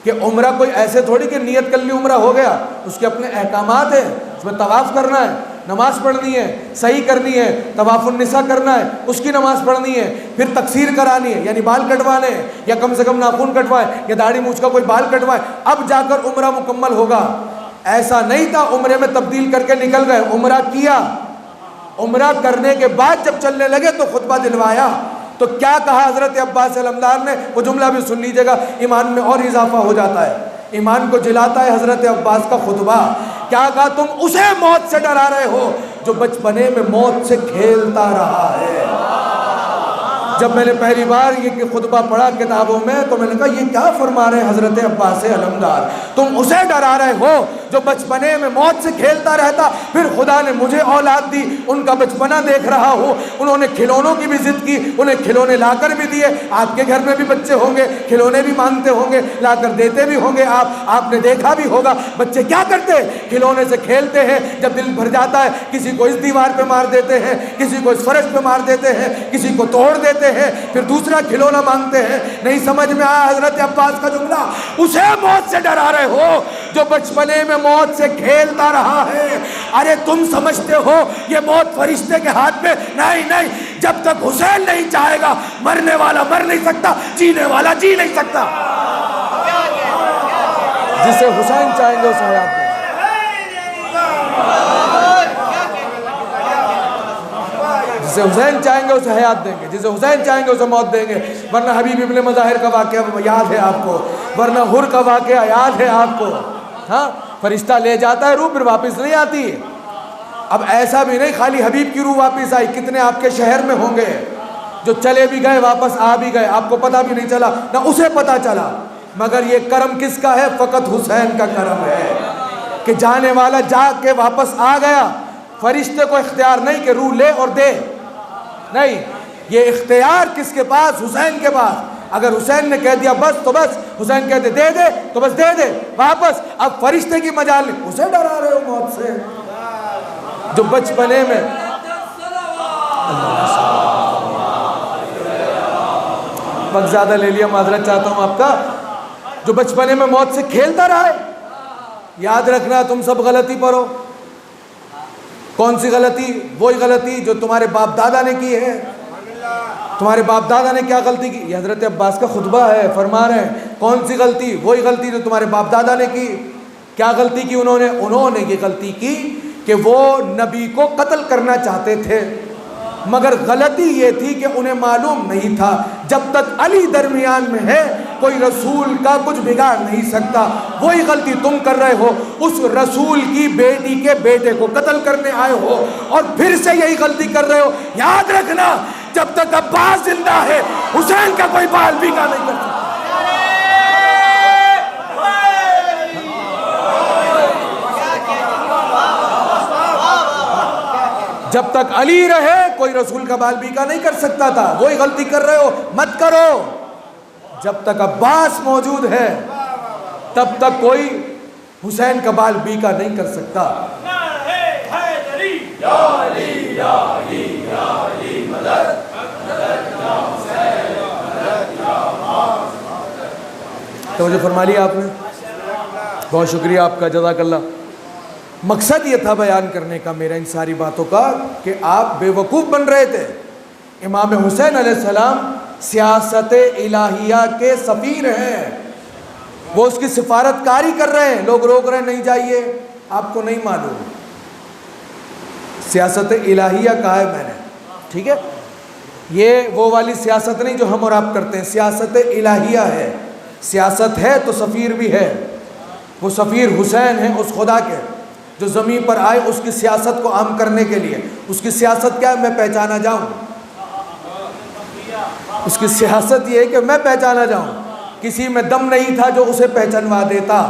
کہ عمرہ کوئی ایسے تھوڑی کہ نیت کر لی عمرہ ہو گیا، اس کے اپنے احکامات ہیں. اس میں طواف کرنا ہے، نماز پڑھنی ہے، صحیح کرنی ہے، طواف النساء کرنا ہے، اس کی نماز پڑھنی ہے، پھر تقصیر کرانی ہے یعنی بال کٹوانے ہیں، یا کم سے کم ناخن کٹوائے، یا داڑھی مونچھ کا کوئی بال کٹوائے، اب جا کر عمرہ مکمل ہوگا. ایسا نہیں تھا عمرے میں تبدیل کر کے نکل گئے. عمرہ کیا، عمرہ کرنے کے بعد جب چلنے لگے تو خطبہ دلوایا. تو کیا کہا حضرت عباس علمدار نے؟ وہ جملہ بھی سن لیجیے گا، ایمان میں اور اضافہ ہو جاتا ہے، ایمان کو جلاتا ہے حضرت عباس کا خطبہ. کیا کہا؟ تم اسے موت سے ڈرا رہے ہو جو بچپنے میں موت سے کھیلتا رہا ہے. جب میں نے پہلی بار یہ خطبہ پڑھا کتابوں میں تو میں نے کہا یہ کیا فرما رہے ہیں حضرت عباس علمدار، تم اسے ڈرا رہے ہو جو بچپنے میں موت سے کھیلتا رہتا، پھر خدا نے مجھے اولاد دی، ان کا بچپنا دیکھ رہا ہوں، انہوں نے کھلونوں کی بھی ضد کی، انہیں کھلونے لا کر بھی دیے، آپ کے گھر میں بھی بچے ہوں گے کھلونے بھی مانگتے ہوں گے، لا کر دیتے بھی ہوں گے، آپ نے دیکھا بھی ہوگا بچے کیا کرتے ہیں، کھلونے سے کھیلتے ہیں، جب دل بھر جاتا ہے کسی کو اس دیوار پہ مار دیتے ہیں، کسی کو اس فرش پہ مار دیتے ہیں، کسی کو توڑ دیتے ہیں، پھر دوسرا کھلونا مانگتے ہیں۔ نہیں سمجھ میں آیا حضرت عباس کا جملہ؟ اسے موت سے ڈرا رہے ہو جو بچپنے میں موت سے کھیلتا رہا ہے۔ ارے تم سمجھتے ہو یہ موت فرشتے کے ہاتھ میں؟ نہیں، جب تک حسین نہیں چاہے گا مرنے والا مر نہیں سکتا، جینے والا جی نہیں سکتا۔ جسے حسین چاہیں گے اسے حیات دیں گے، جسے حسین چاہیں گے اسے حیات دیں گے، جسے حسین چاہیں گے اسے موت دیں گے۔ ورنہ حبیب ابن مظاہر کا واقعہ یاد ہے آپ کو، ورنہ حر کا واقعہ یاد ہے آپ کو، ہاں فرشتہ لے جاتا ہے روح پھر واپس نہیں آتی ہے۔ اب ایسا بھی نہیں خالی حبیب کی روح واپس آئی، کتنے آپ کے شہر میں ہوں گے جو چلے بھی گئے واپس آ بھی گئے، آپ کو پتہ بھی نہیں چلا نہ اسے پتہ چلا، مگر یہ کرم کس کا ہے؟ فقط حسین کا کرم ہے کہ جانے والا جا کے واپس آ گیا۔ فرشتے کو اختیار نہیں کہ روح لے اور دے، نہیں، یہ اختیار کس کے پاس؟ حسین کے پاس۔ اگر حسین نے کہہ دیا بس تو بس، حسین کہتے دے دے تو بس دے دے واپس۔ اب فرشتے کی مجال نہیں، اسے ڈرا رہے ہو موت سے جو بچپنے میں وقت زیادہ لے لیا، معذرت چاہتا ہوں آپ کا، جو بچپنے میں موت سے کھیلتا رہا ہے۔ یاد رکھنا تم سب غلطی پر ہو۔ کون سی غلطی؟ وہی غلطی جو تمہارے باپ دادا نے کی ہے۔ تمہارے باپ دادا نے کیا غلطی کی؟ یہ حضرت عباس کا خطبہ ہے، فرما رہے ہیں کون سی غلطی؟ وہی غلطی جو تمہارے باپ دادا نے کی۔ کیا غلطی کی انہوں نے یہ غلطی کی کہ وہ نبی کو قتل کرنا چاہتے تھے، مگر غلطی یہ تھی کہ انہیں معلوم نہیں تھا جب تک علی درمیان میں ہے کوئی رسول کا کچھ بگاڑ نہیں سکتا۔ وہی غلطی تم کر رہے ہو، اس رسول کی بیٹی کے بیٹے کو قتل کرنے آئے ہو اور پھر سے یہی غلطی کر رہے ہو۔ یاد رکھنا جب تک عباس زندہ ہے حسین کا کوئی بال بگا نہیں کر سکتا۔ جب تک علی رہے کوئی رسول کا بال بیکا نہیں کر سکتا تھا۔ وہی غلطی کر رہے ہو، مت کرو۔ جب تک عباس موجود ہے تب تک کوئی حسین کا بال بیکا نہیں کر سکتا۔ توجہ فرما لیا آپ نے، بہت شکریہ آپ کا، جزاک اللہ۔ مقصد یہ تھا بیان کرنے کا میرا ان ساری باتوں کا کہ آپ بے وقوف بن رہے تھے۔ امام حسین علیہ السلام سیاست الہیہ کے سفیر ہیں، وہ اس کی سفارت کاری کر رہے ہیں، لوگ روک رہے ہیں نہیں جائیے، آپ کو نہیں معلوم سیاست الہیہ کہا ہے میں نے، ٹھیک ہے؟ یہ وہ والی سیاست نہیں جو ہم اور آپ کرتے ہیں، سیاست الہیہ ہے۔ سیاست ہے تو سفیر بھی ہے، وہ سفیر حسین ہیں اس خدا کے جو زمین پر آئے اس کی سیاست کو عام کرنے کے لیے۔ اس کی سیاست کیا ہے؟ میں پہچانا جاؤں۔ اس کی سیاست یہ ہے کہ میں پہچانا جاؤں۔ کسی میں دم نہیں تھا جو اسے پہچانوا دیتا۔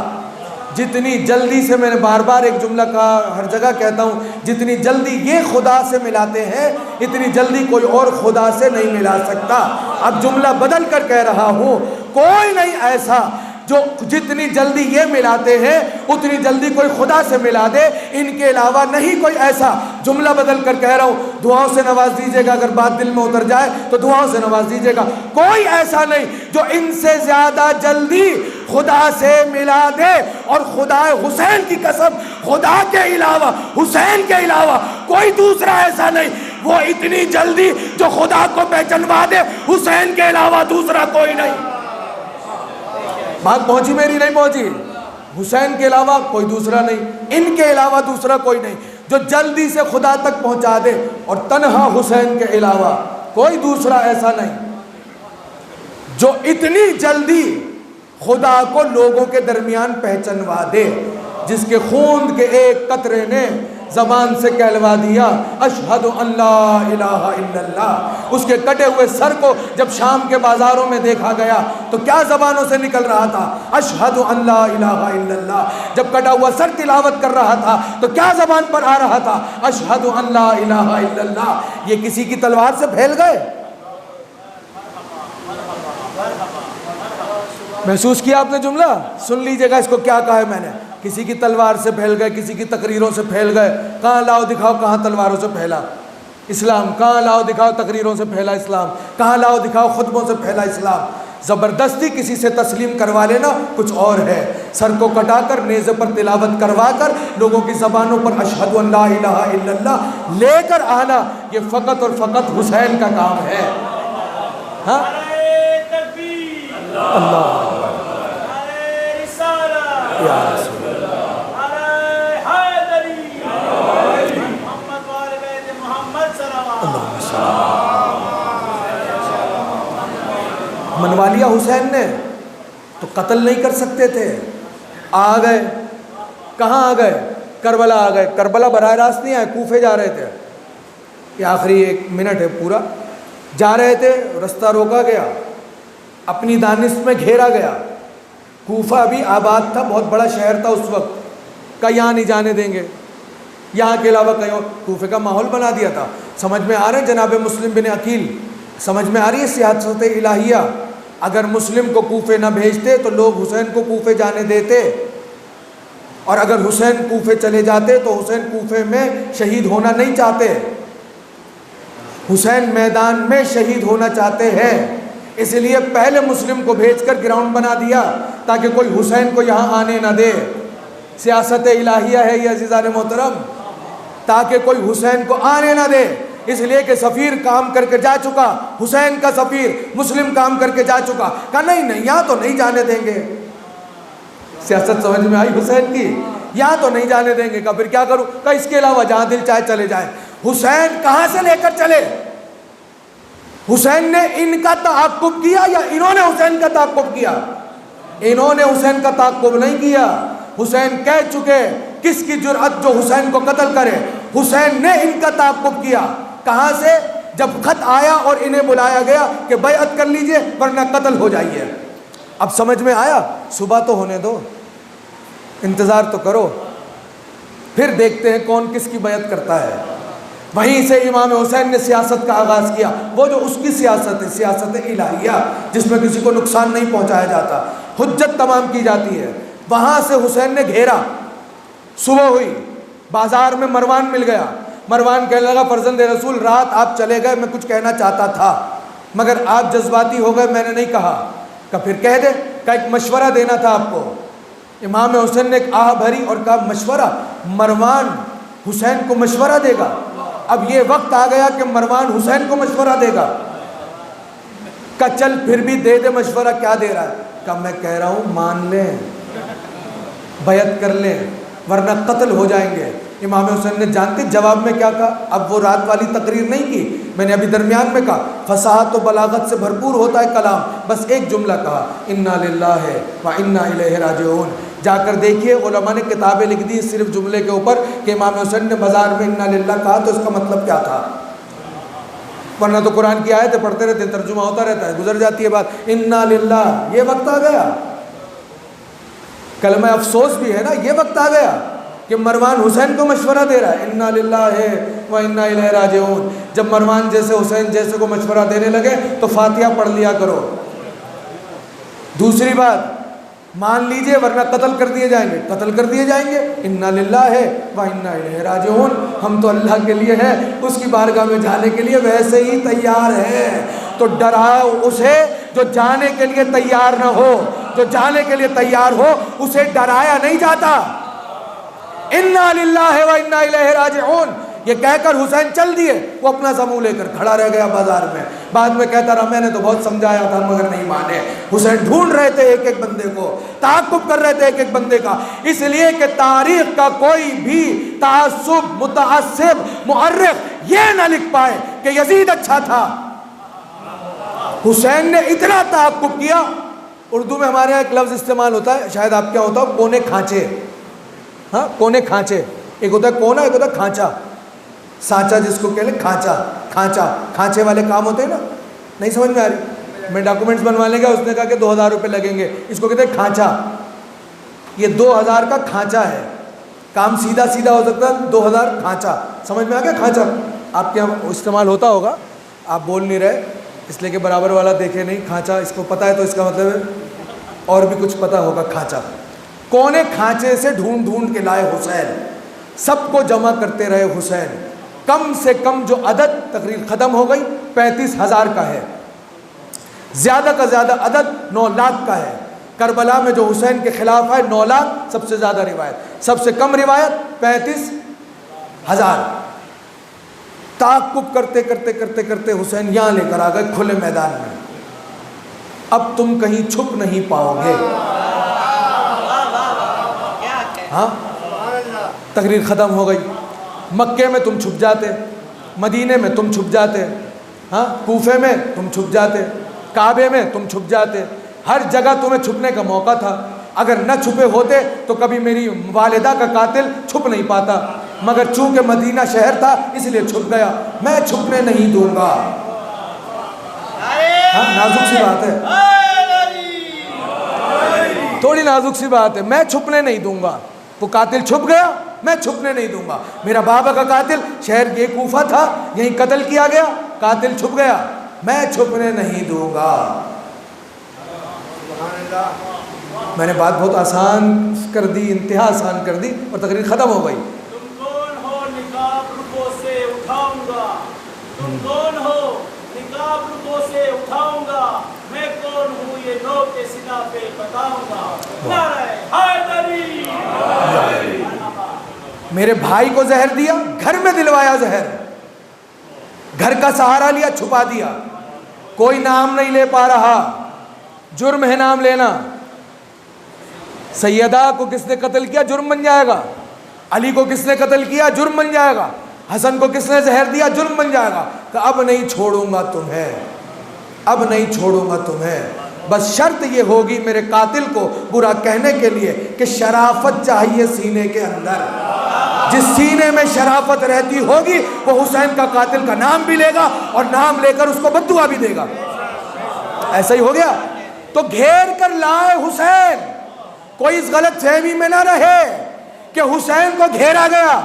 جتنی جلدی سے، میں نے بار بار ایک جملہ کہا، ہر جگہ کہتا ہوں، جتنی جلدی یہ خدا سے ملاتے ہیں اتنی جلدی کوئی اور خدا سے نہیں ملا سکتا۔ اب جملہ بدل کر کہہ رہا ہوں، کوئی نہیں ایسا جو جتنی جلدی یہ ملاتے ہیں اتنی جلدی کوئی خدا سے ملا دے، ان کے علاوہ نہیں کوئی ایسا۔ جملہ بدل کر کہہ رہا ہوں، دعاؤں سے نواز دیجئے گا، اگر بات دل میں اتر جائے تو دعاؤں سے نواز دیجئے گا۔ کوئی ایسا نہیں جو ان سے زیادہ جلدی خدا سے ملا دے، اور خدا حسین کی قسم، خدا کے علاوہ، حسین کے علاوہ کوئی دوسرا ایسا نہیں وہ اتنی جلدی جو خدا کو پہچانوا دے، حسین کے علاوہ دوسرا کوئی نہیں۔ بات پہنچی میری؟ نہیں پہنچی؟ حسین کے علاوہ کوئی دوسرا نہیں، ان کے علاوہ دوسرا کوئی نہیں جو جلدی سے خدا تک پہنچا دے، اور تنہا حسین کے علاوہ کوئی دوسرا ایسا نہیں جو اتنی جلدی خدا کو لوگوں کے درمیان پہچانوا دے، جس کے خون کے ایک قطرے نے زبان سے کہلوا دیا اشہد ان لا الہ الا اللہ۔ اس کے کٹے ہوئے سر کو جب شام کے بازاروں میں دیکھا گیا تو کیا زبانوں سے نکل رہا تھا؟ اشہد ان لا الہ الا اللہ۔ جب کٹا ہوا سر تلاوت کر رہا تھا تو کیا زبان پر آ رہا تھا؟ اشہد ان لا الہ الا اللہ۔ یہ کسی کی تلوار سے پھیل گئے؟ محسوس کیا آپ نے جملہ؟ سن لیجئے گا اس کو کیا کہا ہے میں نے۔ کسی کی تلوار سے پھیل گئے، کسی کی تقریروں سے پھیل گئے۔ کہاں لاؤ دکھاؤ کہاں تلواروں سے پھیلا اسلام؟ کہاں لاؤ دکھاؤ تقریروں سے پھیلا اسلام؟ کہاں لاؤ دکھاؤ خطبوں سے پھیلا اسلام؟ زبردستی کسی سے تسلیم کروا لینا کچھ اور ہے، سر کو کٹا کر نیزے پر تلاوت کروا کر لوگوں کی زبانوں پر اشہد ان لا الہ الا اللہ لے کر آنا، یہ فقط اور فقط حسین کا کام ہے۔ ہاں اللہ یا رسول منوا لیا حسین نے تو قتل نہیں کر سکتے تھے، آ گئے۔ کہاں آ گئے؟ کربلا آ گئے۔ کربلا براہ راست نہیں آئے، کوفے جا رہے تھے، یہ آخری 1 منٹ ہے پورا، جا رہے تھے، رستہ روکا گیا، اپنی دانش میں گھیرا گیا۔ کوفہ ابھی آباد تھا، بہت بڑا شہر تھا اس وقت، کہ یہاں نہیں جانے دیں گے، یہاں کے علاوہ کہیں اور۔ کوفے کا ماحول بنا دیا تھا۔ سمجھ میں آ رہے جناب مسلم بن عقیل؟ سمجھ میں آ رہی ہے سیاست الہیہ؟ اگر مسلم کو کوفے نہ بھیجتے تو لوگ حسین کو کوفے جانے دیتے، اور اگر حسین کوفے چلے جاتے تو حسین کوفے میں شہید ہونا نہیں چاہتے، حسین میدان میں شہید ہونا چاہتے ہیں۔ اس لیے پہلے مسلم کو بھیج کر گراؤنڈ بنا دیا تاکہ کوئی حسین کو یہاں آنے نہ دے۔ سیاست الہیہ ہے یہ عزیزان محترم، تاکہ کوئی حسین کو آنے نہ دے۔ اس لیے کہ سفیر کام کر کے جا چکا، حسین کا سفیر مسلم کام کر کے جا چکا، کہا نہیں یہاں تو نہیں جانے دیں گے۔ سیاست سمجھ میں آئی حسین کی؟ یہاں تو نہیں جانے دیں گے۔ کہا پھر کیا کروں؟ کہا اس کے علاوہ جہاں دل چاہے چلے جائیں۔ حسین کہاں سے لے کر چلے؟ حسین نے ان کا تعاقب کیا یا انہوں نے حسین کا تعاقب کیا؟ انہوں نے حسین کا تعاقب نہیں کیا۔ حسین کہہ چکے، کس کی جرأت جو حسین کو قتل کرے؟ حسین نے ان کا تعاقب کیا۔ کہاں سے؟ جب خط آیا اور انہیں بلایا گیا کہ بیعت کر لیجئے ورنہ قتل ہو جائیے۔ اب سمجھ میں آیا؟ صبح تو ہونے دو، انتظار تو کرو، پھر دیکھتے ہیں کون کس کی بیعت کرتا ہے۔ وہیں سے امام حسین نے سیاست کا آغاز کیا، وہ جو اس کی سیاست ہے، سیاست الہیہ، جس میں کسی کو نقصان نہیں پہنچایا جاتا، حجت تمام کی جاتی ہے۔ وہاں سے حسین نے گھیرا، صبح ہوئی، بازار میں مروان مل گیا۔ مروان کہنے لگا فرزند رسول رات آپ چلے گئے، میں کچھ کہنا چاہتا تھا مگر آپ جذباتی ہو گئے، میں نے نہیں کہا۔ کہ پھر کہہ دے، کہ ایک مشورہ دینا تھا آپ کو۔ امام حسین نے ایک آہ بھری اور کہا مشورہ؟ مروان حسین کو مشورہ دے گا؟ اب یہ وقت آ گیا کہ مروان حسین کو مشورہ دے گا۔ کہ چل پھر بھی دے دے مشورہ، کیا دے رہا ہے؟ کہ میں کہہ رہا ہوں مان لیں، بیعت کر لیں ورنہ قتل ہو جائیں گے۔ امام حسین نے جانتے جواب میں کیا کہا؟ اب وہ رات والی تقریر نہیں کی، میں نے ابھی درمیان میں کہا فصاحت و بلاغت سے بھرپور ہوتا ہے کلام، بس ایک جملہ کہا انا للہ و انا الیہ راجعون۔ جا کر دیکھیے علماء نے کتابیں لکھ دی صرف جملے کے اوپر کہ امام حسین نے بازار میں انا للہ کہا تو اس کا مطلب کیا تھا، ورنہ تو قرآن کی آیتیں پڑھتے رہتے ہیں، ترجمہ ہوتا رہتا ہے، گزر جاتی ہے بات۔ انا للہ، یہ وقت آ گیا، کلمہ افسوس بھی ہے نا، یہ وقت آ گیا کہ مروان حسین کو مشورہ دے رہا ہے انا للہ و انا الیہ راجعون۔ جب مروان جیسے حسین جیسے کو مشورہ دینے لگے تو فاتحہ پڑھ لیا کرو۔ دوسری بات، مان لیجئے ورنہ قتل کر دیے جائیں گے، قتل کر دیے جائیں گے۔ انا للہ و انا الیہ راجعون، ہم تو اللہ کے لیے ہیں، اس کی بارگاہ میں جانے کے لیے ویسے ہی تیار ہیں۔ تو ڈراؤ اسے جو جانے کے لیے تیار نہ ہو، جو جانے کے لیے تیار ہو اسے ڈرایا نہیں جاتا۔ انا للہ و انا الیہ راجعون یہ کہہ کر حسین چل دیے، وہ اپنا سمو لے کر کھڑا رہ گیا بازار میں۔ بعد میں کہتا رہا میں نے تو بہت سمجھایا تھا مگر نہیں مانے۔ حسین ڈھونڈ رہے تھے ایک ایک بندے کو، تعاقب کر رہے تھے ایک ایک بندے کا، اس لیے کہ تاریخ کا کوئی بھی تعصب متعصب مؤرخ یہ نہ لکھ پائے کہ یزید اچھا تھا۔ حسین نے اتنا تعاقب کیا، اردو میں ہمارے یہاں ایک لفظ استعمال ہوتا ہے، شاید آپ کیا ہوتا ہو، کونے کھانچے۔ ہاں کونے کھانچے، ایک ہوتا ہے کونا، ایک ہوتا ہے کھانچا، سانچا جس کو کہہ لیں، کھانچے والے کام ہوتے ہیں نا. نہیں سمجھ میں آ رہی؟ میں ڈاکومنٹس بنوانے گیا، اس نے کہا کہ 2000 روپے لگیں گے، اس کو کہتے ہیں کھانچا. یہ 2000 کا کھانچا ہے. کام سیدھا سیدھا ہو سکتا ہے، 2000 کھانچا. سمجھ میں آ گیا کھانچا؟ آپ کے یہاں استعمال ہوتا ہوگا، آپ بول نہیں رہے اس لیے کہ برابر والا دیکھے نہیں. کھانچا اس کو پتہ ہے تو اس کا مطلب ہے اور بھی کچھ پتہ ہوگا. کھانچا، کونے کھانچے سے ڈھونڈ ڈھونڈ کے لائے حسین، سب کو جمع کرتے رہے حسین. کم سے کم جو عدد، تقریر ختم ہو گئی، 35,000 کا ہے. زیادہ کا زیادہ عدد 9 لاکھ کا ہے. کربلا میں جو حسین کے خلاف ہے 9 لاکھ سب سے زیادہ روایت، سب سے کم روایت 35,000. تعاقب کرتے کرتے کرتے کرتے حسین یہاں لے کر آ گئے کھلے میدان میں. اب تم کہیں چھپ نہیں پاؤ گے. ہاں، تقریر ختم ہو گئی. مکے میں تم چھپ جاتے، مدینے میں تم چھپ جاتے، ہاں کوفے میں تم چھپ جاتے، کعبے میں تم چھپ جاتے. ہر جگہ تمہیں چھپنے کا موقع تھا. اگر نہ چھپے ہوتے تو کبھی میری والدہ کا قاتل چھپ نہیں پاتا، مگر چونکہ مدینہ شہر تھا اس لیے چھپ گیا. میں چھپنے نہیں دوں گا. ہاں، نازک سی بات ہے، تھوڑی نازک سی بات ہے. میں چھپنے نہیں دوں گا. وہ قاتل چھپ گیا، میں چھپنے نہیں دوں گا. میرا بابا کا قاتل شہر یہ کوفہ تھا، یہیں قتل کیا گیا، قاتل چھپ گیا، میں چھپنے نہیں دوں گا. میں نے بات بہت آسان کر دی، انتہا آسان کر دی، اور تقریر ختم ہو گئی.
تم کون ہو نقاب رخوں سے اٹھاؤں گا، تم کون ہو نقاب رخوں سے اٹھاؤں گا، میں کون ہوں یہ نوک سینہ پہ بتاؤں گا. نعرہ حیدری.
میرے بھائی کو زہر دیا، گھر میں دلوایا زہر، گھر کا سہارا لیا، چھپا دیا. کوئی نام نہیں لے پا رہا، جرم ہے نام لینا. سیدہ کو کس نے قتل کیا، جرم بن جائے گا. علی کو کس نے قتل کیا، جرم بن جائے گا. حسن کو کس نے زہر دیا، جرم بن جائے گا. کہ اب نہیں چھوڑوں گا تمہیں، اب نہیں چھوڑوں گا تمہیں. بس شرط یہ ہوگی میرے قاتل کو برا کہنے کے لیے کہ شرافت چاہیے سینے کے اندر. جس سینے میں شرافت رہتی ہوگی وہ حسین کا قاتل کا نام بھی لے گا اور نام لے کر اس کو بد دعا بھی دے گا. ایسا ہی ہو گیا. تو گھیر کر لائے حسین. کوئی اس غلط فہمی میں نہ رہے کہ حسین کو گھیرا گیا.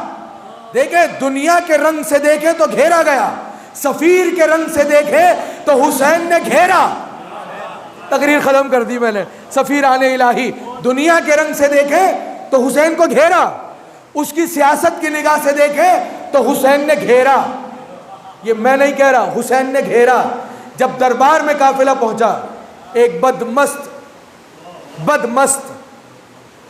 دیکھیں، دنیا کے رنگ سے دیکھے تو گھیرا گیا، سفیر کے رنگ سے دیکھے تو حسین نے گھیرا. تقریر ختم کر دی میں نے. سفیران الہی دنیا کے رنگ سے دیکھے تو حسین کو گھیرا، اس کی سیاست کی نگاہ سے دیکھے تو حسین نے گھیرا. یہ میں نہیں کہہ رہا، حسین نے گھیرا. جب دربار میں قافلہ پہنچا، ایک بدمست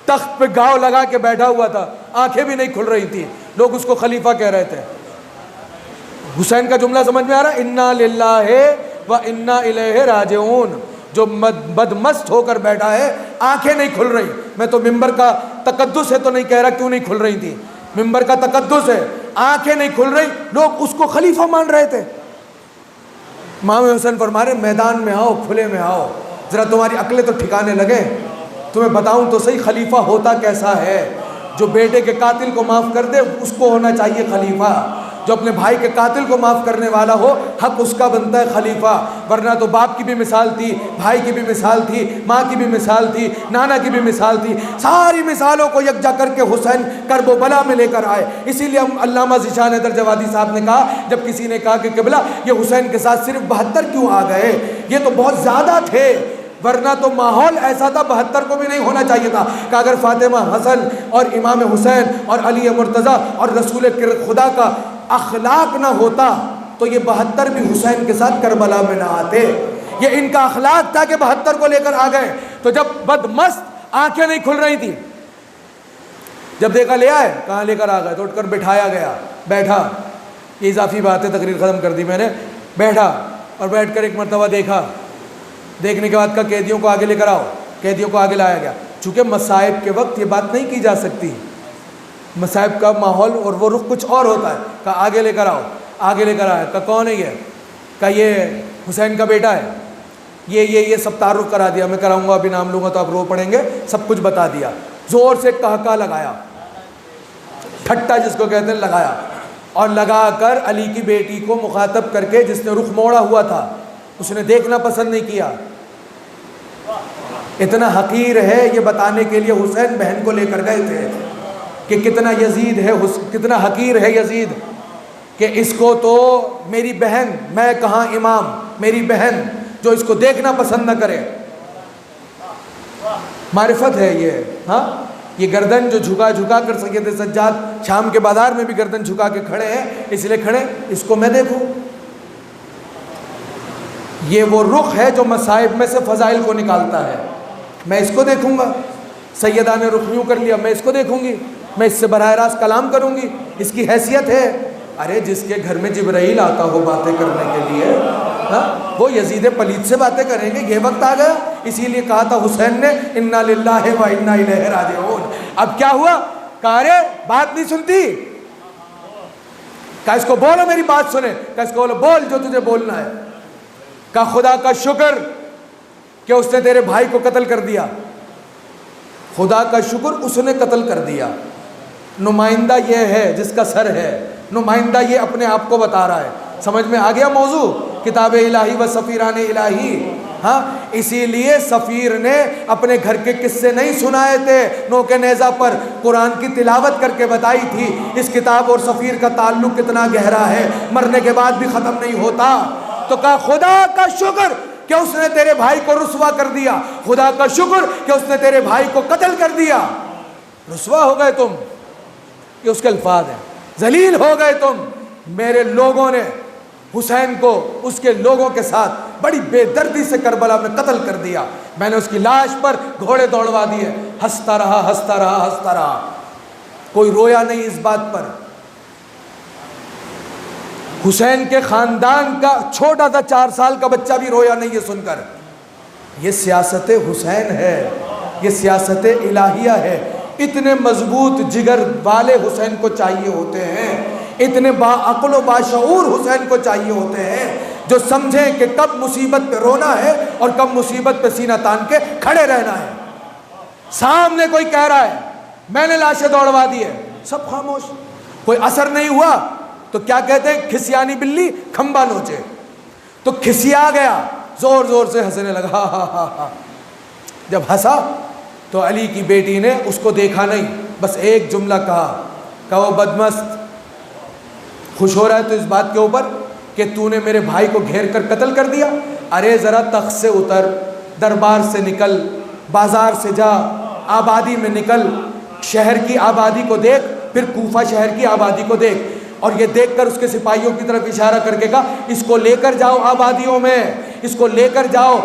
تخت پہ گاؤ لگا کے بیٹھا ہوا تھا، آنکھیں بھی نہیں کھل رہی تھی. لوگ اس کو خلیفہ کہہ رہے تھے. حسین کا جملہ سمجھ میں آ رہا ہے؟ انا للہ و انا الیہ راجعون. جو بدمست ہو کر بیٹھا ہے، آنکھیں نہیں کھل رہی. میں تو ممبر کا تقدس ہے تو نہیں کہہ رہا کیوں نہیں کھل رہی تھی، ممبر کا تقدس ہے. آنکھیں نہیں کھل رہی، لوگ اس کو خلیفہ مان رہے تھے. امام حسین فرما رہے میدان میں آؤ، کھلے میں آؤ، ذرا تمہاری عقلیں تو ٹھکانے لگے. تمہیں بتاؤں تو صحیح خلیفہ ہوتا کیسا ہے. جو بیٹے کے قاتل کو معاف کر دے اس کو ہونا چاہیے خلیفہ. جو اپنے بھائی کے قاتل کو معاف کرنے والا ہو، حق اس کا بنتا ہے خلیفہ. ورنہ تو باپ کی بھی مثال تھی، بھائی کی بھی مثال تھی، ماں کی بھی مثال تھی، نانا کی بھی مثال تھی. ساری مثالوں کو یکجا کر کے حسین کرب و بلا میں لے کر آئے. اسی لیے ہم علامہ ذیشان حیدر جوادی صاحب نے کہا، جب کسی نے کہا کہ قبلہ یہ حسین کے ساتھ صرف 72 کیوں آ گئے، یہ تو بہت زیادہ تھے. ورنہ تو ماحول ایسا تھا 72 کو بھی نہیں ہونا چاہیے تھا کہ اگر فاطمہ حسن اور امام حسین اور علی مرتضیٰ اور رسول خدا کا اخلاق نہ ہوتا تو یہ 72 بھی حسین کے ساتھ کربلا میں نہ آتے. یہ ان کا اخلاق تھا کہ 72 کو لے کر آ گئے. تو جب بدمست آنکھیں نہیں کھل رہی تھی، جب دیکھا لے آئے، کہاں لے کر آ گئے، تو اٹھ کر بٹھایا گیا. بیٹھا، یہ اضافی بات ہے، تقریر ختم کر دی میں نے. بیٹھا اور بیٹھ کر ایک مرتبہ دیکھا. دیکھنے کے بعد کہا قیدیوں کو آگے لے کر آؤ. قیدیوں کو آگے لایا گیا. چونکہ مصائب کے وقت یہ بات نہیں کی جا سکتی، مصائب کا ماحول اور وہ رخ کچھ اور ہوتا ہے. کہا آگے لے کر آؤ. آگے لے کر آیا. کہا کون ہے یہ؟ کہا یہ حسین کا بیٹا ہے. یہ سب تعارف کرا دیا. میں کراؤں گا، ابھی نام لوں گا تو آپ رو پڑیں گے. سب کچھ بتا دیا. زور سے کہا لگایا. ٹھٹا جس کو کہتے ہیں لگایا، اور لگا کر علی کی بیٹی کو مخاطب کر کے، جس نے رخ موڑا ہوا تھا، اس نے دیکھنا پسند نہیں کیا. اتنا حقیر ہے یہ بتانے کے لیے حسین بہن کو لے کر گئے تھے کہ کتنا یزید ہے، کتنا حقیر ہے یزید، کہ اس کو تو میری بہن، میں کہاں امام، میری بہن جو اس کو دیکھنا پسند نہ کرے. معرفت ہے یہ. ہاں یہ گردن جو جھکا جھکا کر سید سجاد شام کے بازار میں بھی گردن جھکا کے کھڑے ہیں، اس لیے کھڑے اس کو میں دیکھوں. یہ وہ رخ ہے جو مصائب میں سے فضائل کو نکالتا ہے. میں اس کو دیکھوں گا، سیدہ نے رخ یوں کر لیا، میں اس کو دیکھوں گی، میں اس سے براہ راست کلام کروں گی، اس کی حیثیت ہے. ارے جس کے گھر میں جبرائیل آتا ہو باتیں کرنے کے لیے، وہ یزید پلید سے باتیں کریں گے؟ یہ وقت آ گیا. اسی لیے کہا تھا حسین نے انا للہ و انا الیہ راجعون. اب کیا ہوا؟ کہا ارے بات نہیں سنتی، کہا اس کو بولو میری بات سنے، کہا اس کو بولو بول جو تجھے بولنا ہے. کہا خدا کا شکر کہ اس نے تیرے بھائی کو قتل کر دیا، خدا کا شکر اس نے قتل کر دیا. نمائندہ یہ ہے جس کا سر ہے، نمائندہ یہ اپنے آپ کو بتا رہا ہے. سمجھ میں آ گیا موضوع؟ کتاب الہی و سفیران الہی. ہاں اسی لیے سفیر نے اپنے گھر کے قصے نہیں سنائے تھے نوک نیزہ پر، قرآن کی تلاوت کر کے بتائی تھی اس کتاب اور سفیر کا تعلق کتنا گہرا ہے، مرنے کے بعد بھی ختم نہیں ہوتا. تو کہا خدا کا شکر کہ اس نے تیرے بھائی کو رسوا کر دیا، خدا کا شکر کہ اس نے تیرے بھائی کو قتل کر دیا. رسوا ہو گئے تم، یہ اس کے الفاظ ہیں، ذلیل ہو گئے تم. میرے لوگوں نے حسین کو اس کے لوگوں کے ساتھ بڑی بے دردی سے کربلا میں قتل کر دیا. میں نے اس کی لاش پر گھوڑے دوڑوا دیے. ہنستا رہا ہنستا رہا ہنستا رہا، کوئی رویا نہیں اس بات پر. حسین کے خاندان کا چھوٹا تھا 4 سال کا بچہ بھی رویا نہیں یہ سن کر. یہ سیاست حسین ہے، یہ سیاست الہیہ ہے. اتنے مضبوط جگر والے حسین کو چاہیے ہوتے ہیں، اتنے باعقل و باشعور حسین کو چاہیے ہوتے ہیں جو سمجھیں کہ کب مصیبت پہ رونا ہے اور کب مصیبت پہ سینہ تان کے کھڑے رہنا ہے. سامنے کوئی کہہ رہا ہے میں نے لاشیں دوڑوا دی ہے، سب خاموش، کوئی اثر نہیں ہوا. تو کیا کہتے ہیں، کھسیانی بلی کھمبا نوچے. تو کھسیا گیا، زور زور سے ہنسنے لگا، ہا ہا ہا ہا. جب ہنسا تو علی کی بیٹی نے اس کو دیکھا نہیں، بس ایک جملہ کہا وہ بدمست، خوش ہو رہا ہے تو اس بات کے اوپر کہ تو نے میرے بھائی کو گھیر کر قتل کر دیا. ارے ذرا تخت سے اتر، دربار سے نکل، بازار سے جا، آبادی میں نکل، شہر کی آبادی کو دیکھ، پھر کوفہ شہر کی آبادی کو دیکھ. اور یہ دیکھ کر اس کے سپاہیوں کی طرف اشارہ کر کے کہا اس کو لے کر جاؤ آبادیوں میں، اس کو لے کر جاؤ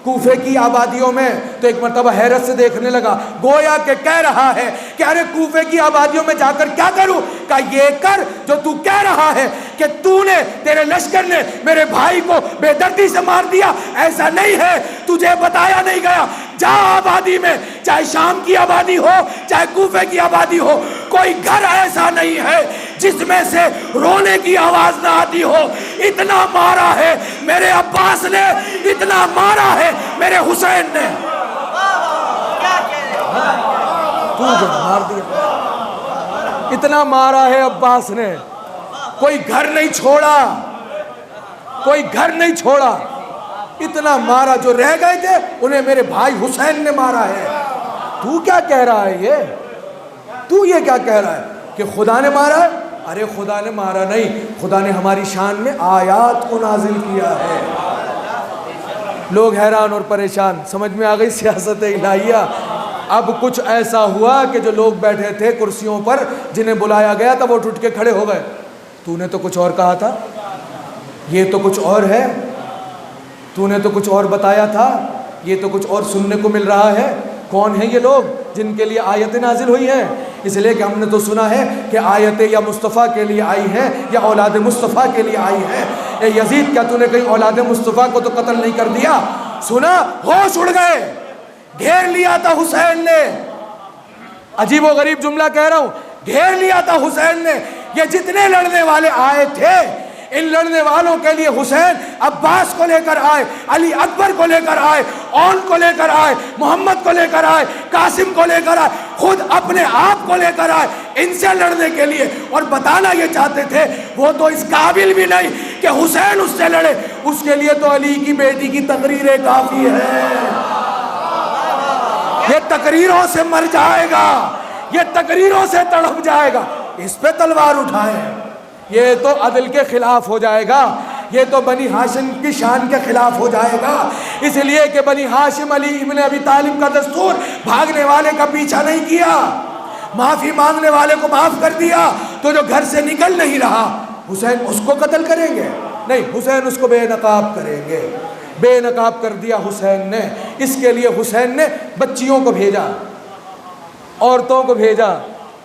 کوفے کی آبادیوں میں. تو ایک مرتبہ حیرت سے دیکھنے لگا، گویا کہ کہہ رہا ہے کہ ارے کوفے کی آبادیوں میں جا کر کیا کروں؟ کہ یہ کر جو تو کہہ رہا ہے کہ تو نے، تیرے لشکر نے میرے بھائی کو بے دردی سے مار دیا. ایسا نہیں ہے، تجھے بتایا نہیں گیا. جا آبادی میں، چاہے شام کی آبادی ہو چاہے کوفے کی آبادی ہو، کوئی گھر ایسا نہیں ہے جس میں سے رونے کی آواز نہ آتی ہو. اتنا مارا ہے میرے عباس نے، اتنا مارا ہے میرے حسین نے. تو جو مار دیا، اتنا مارا ہے عباس نے، کوئی گھر نہیں چھوڑا، کوئی گھر نہیں چھوڑا. اتنا مارا، جو رہ گئے تھے انہیں میرے بھائی حسین نے مارا ہے. تو کیا کہہ رہا ہے تو یہ کیا کہہ رہا ہے کہ خدا نے مارا ہے؟ ارے خدا نے مارا نہیں، خدا نے ہماری شان میں آیات کو نازل کیا ہے. لوگ حیران اور پریشان. سمجھ میں آ گئی سیاست الہیہ؟ اب کچھ ایسا ہوا کہ جو لوگ بیٹھے تھے کرسیوں پر، جنہیں بلایا گیا تھا، وہ اٹھ کے کھڑے ہو گئے. تو نے تو کچھ اور کہا تھا، یہ تو کچھ اور ہے، تو نے تو کچھ اور بتایا تھا، یہ تو کچھ اور سننے کو مل رہا ہے. کون ہیں یہ لوگ جن کے لیے آیتیں نازل ہوئی ہیں؟ اس لیے کہ ہم نے تو سنا ہے کہ آیتیں یا مصطفیٰ کے لیے آئی ہیں یا اولاد مصطفیٰ کے لیے آئی ہیں. اے یزید، کیا تو نے کہیں اولاد مصطفیٰ کو تو قتل نہیں کر دیا؟ سنا، ہوش اڑ گئے، گھیر لیا تھا حسین نے. عجیب و غریب جملہ کہہ رہا ہوں، گھیر لیا تھا حسین نے. یہ جتنے لڑنے والے آئے تھے ان لڑنے والوں کے لیے حسین عباس کو لے کر آئے، علی اکبر کو لے کر آئے، اون کو لے کر آئے، محمد کو لے کر آئے، قاسم کو لے کر آئے، خود اپنے آپ کو لے کر آئے ان سے لڑنے کے لیے، اور بتانا یہ چاہتے تھے وہ تو اس قابل بھی نہیں کہ حسین اس سے لڑے، اس کے لیے تو علی کی بیٹی کی تقریریں کافی ہیں، یہ تقریروں سے مر جائے گا، یہ تقریروں سے تڑپ جائے گا، اس پہ تلوار اٹھائے، یہ تو عدل کے خلاف ہو جائے گا، یہ تو بنی ہاشم کی شان کے خلاف ہو جائے گا، اس لیے کہ بنی ہاشم علی ابن ابی طالب کا دستور بھاگنے والے کا پیچھا نہیں کیا، معافی مانگنے والے کو معاف کر دیا، تو جو گھر سے نکل نہیں رہا حسین اس کو قتل کریں گے؟ نہیں، حسین اس کو بے نقاب کریں گے، بے نقاب کر دیا حسین نے۔ اس کے لیے حسین نے بچیوں کو بھیجا، عورتوں کو بھیجا،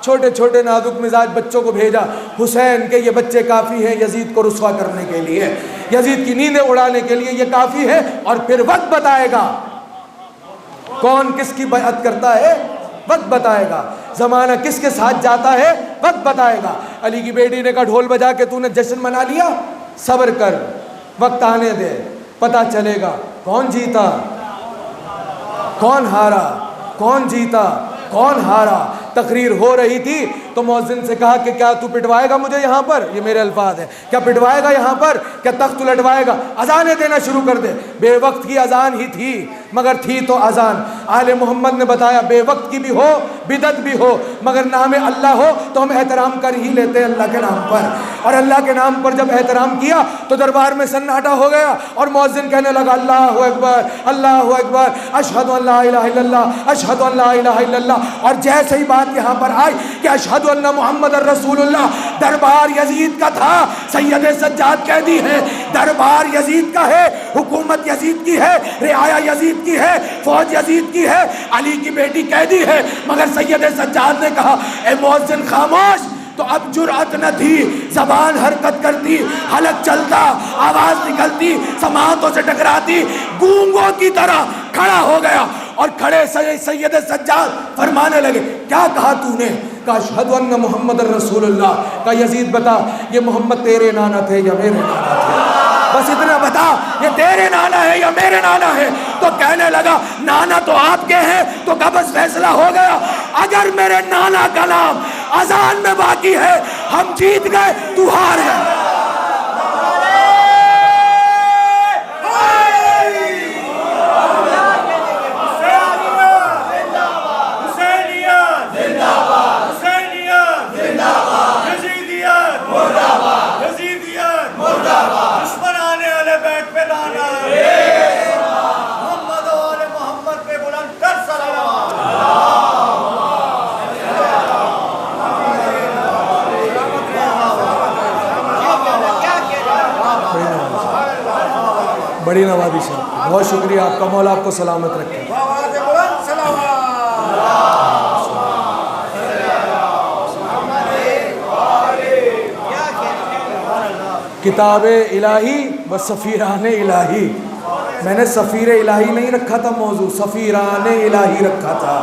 چھوٹے چھوٹے نازک مزاج بچوں کو بھیجا، حسین کے یہ بچے کافی ہیں یزید کو رسوا کرنے کے لیے، یزید کی نیندیں اڑانے کے لیے یہ کافی ہے، اور پھر وقت بتائے گا کون کس کی بیعت کرتا ہے، وقت بتائے گا، زمانہ کس کے ساتھ جاتا ہے، وقت بتائے گا۔ علی کی بیٹی نے کہا ڈھول بجا کے تو نے جشن منا لیا، صبر کر، وقت آنے دے، پتہ چلے گا کون جیتا کون ہارا، کون جیتا کون ہارا۔ تقریر ہو رہی تھی تو مؤذن سے کہا کہ کیا تو پٹوائے گا مجھے یہاں پر، یہ میرے الفاظ ہیں، کیا پٹوائے گا یہاں پر، کیا تخت لٹوائے گا، اذانیں دینا شروع کر دے۔ بے وقت کی اذان ہی تھی مگر تھی تو اذان۔ آل محمد نے بتایا بے وقت کی بھی ہو، بدعت بھی ہو، مگر نام اللہ ہو تو ہم احترام کر ہی لیتے ہیں اللہ کے نام پر، اور اللہ کے نام پر جب احترام کیا تو دربار میں سناٹا ہو گیا، اور مؤذن کہنے لگا اللہ اکبر اللہ اکبر، اشہد ان لا الہ الا اللہ اشہد ان لا الہ الا اللہ۔ اور جیسے ہی بات یہاں پر آئی کہ اشہد ان محمد الرسول اللہ، دربار یزید کا تھا، سید سجاد قیدی ہے، دربار یزید کا ہے، حکومت یزید کی ہے، رعایا یزید کی ہے، فوج یزید کی ہے، علی کی بیٹی قیدی ہے، مگر سید سجاد نے کہا اے مؤذن خاموش۔ تو اب جرأت نہ تھی، زبان حرکت کرتی، حلق چلتا، آواز نکلتی، سماعتوں سے ٹکراتی، گونگوں کی طرح کھڑا ہو گیا، اور کھڑے سید سجاد فرمانے لگے کیا کہا تو نے؟ کہا اشہد ان محمد الرسول اللہ۔ کہا یزید بتا یہ محمد تیرے نانا تھے یا میرے نانا تھے؟ بس اتنا بتا یہ تیرے نانا ہے یا میرے نانا ہے؟ تو کہنے لگا نانا تو آپ کے ہیں، تو قبض فیصلہ ہو گیا، اگر میرے نانا کا نام اذان میں باقی ہے ہم جیت گئے، تو ہار گئے۔ بڑی نوازش ہے، بہت شکریہ آپ کا، مولا آپ کو سلامت رکھے۔ کتاب الہی و سفیران الہی، میں نے سفیر الہی نہیں رکھا تھا موضوع، سفیران الہی رکھا تھا۔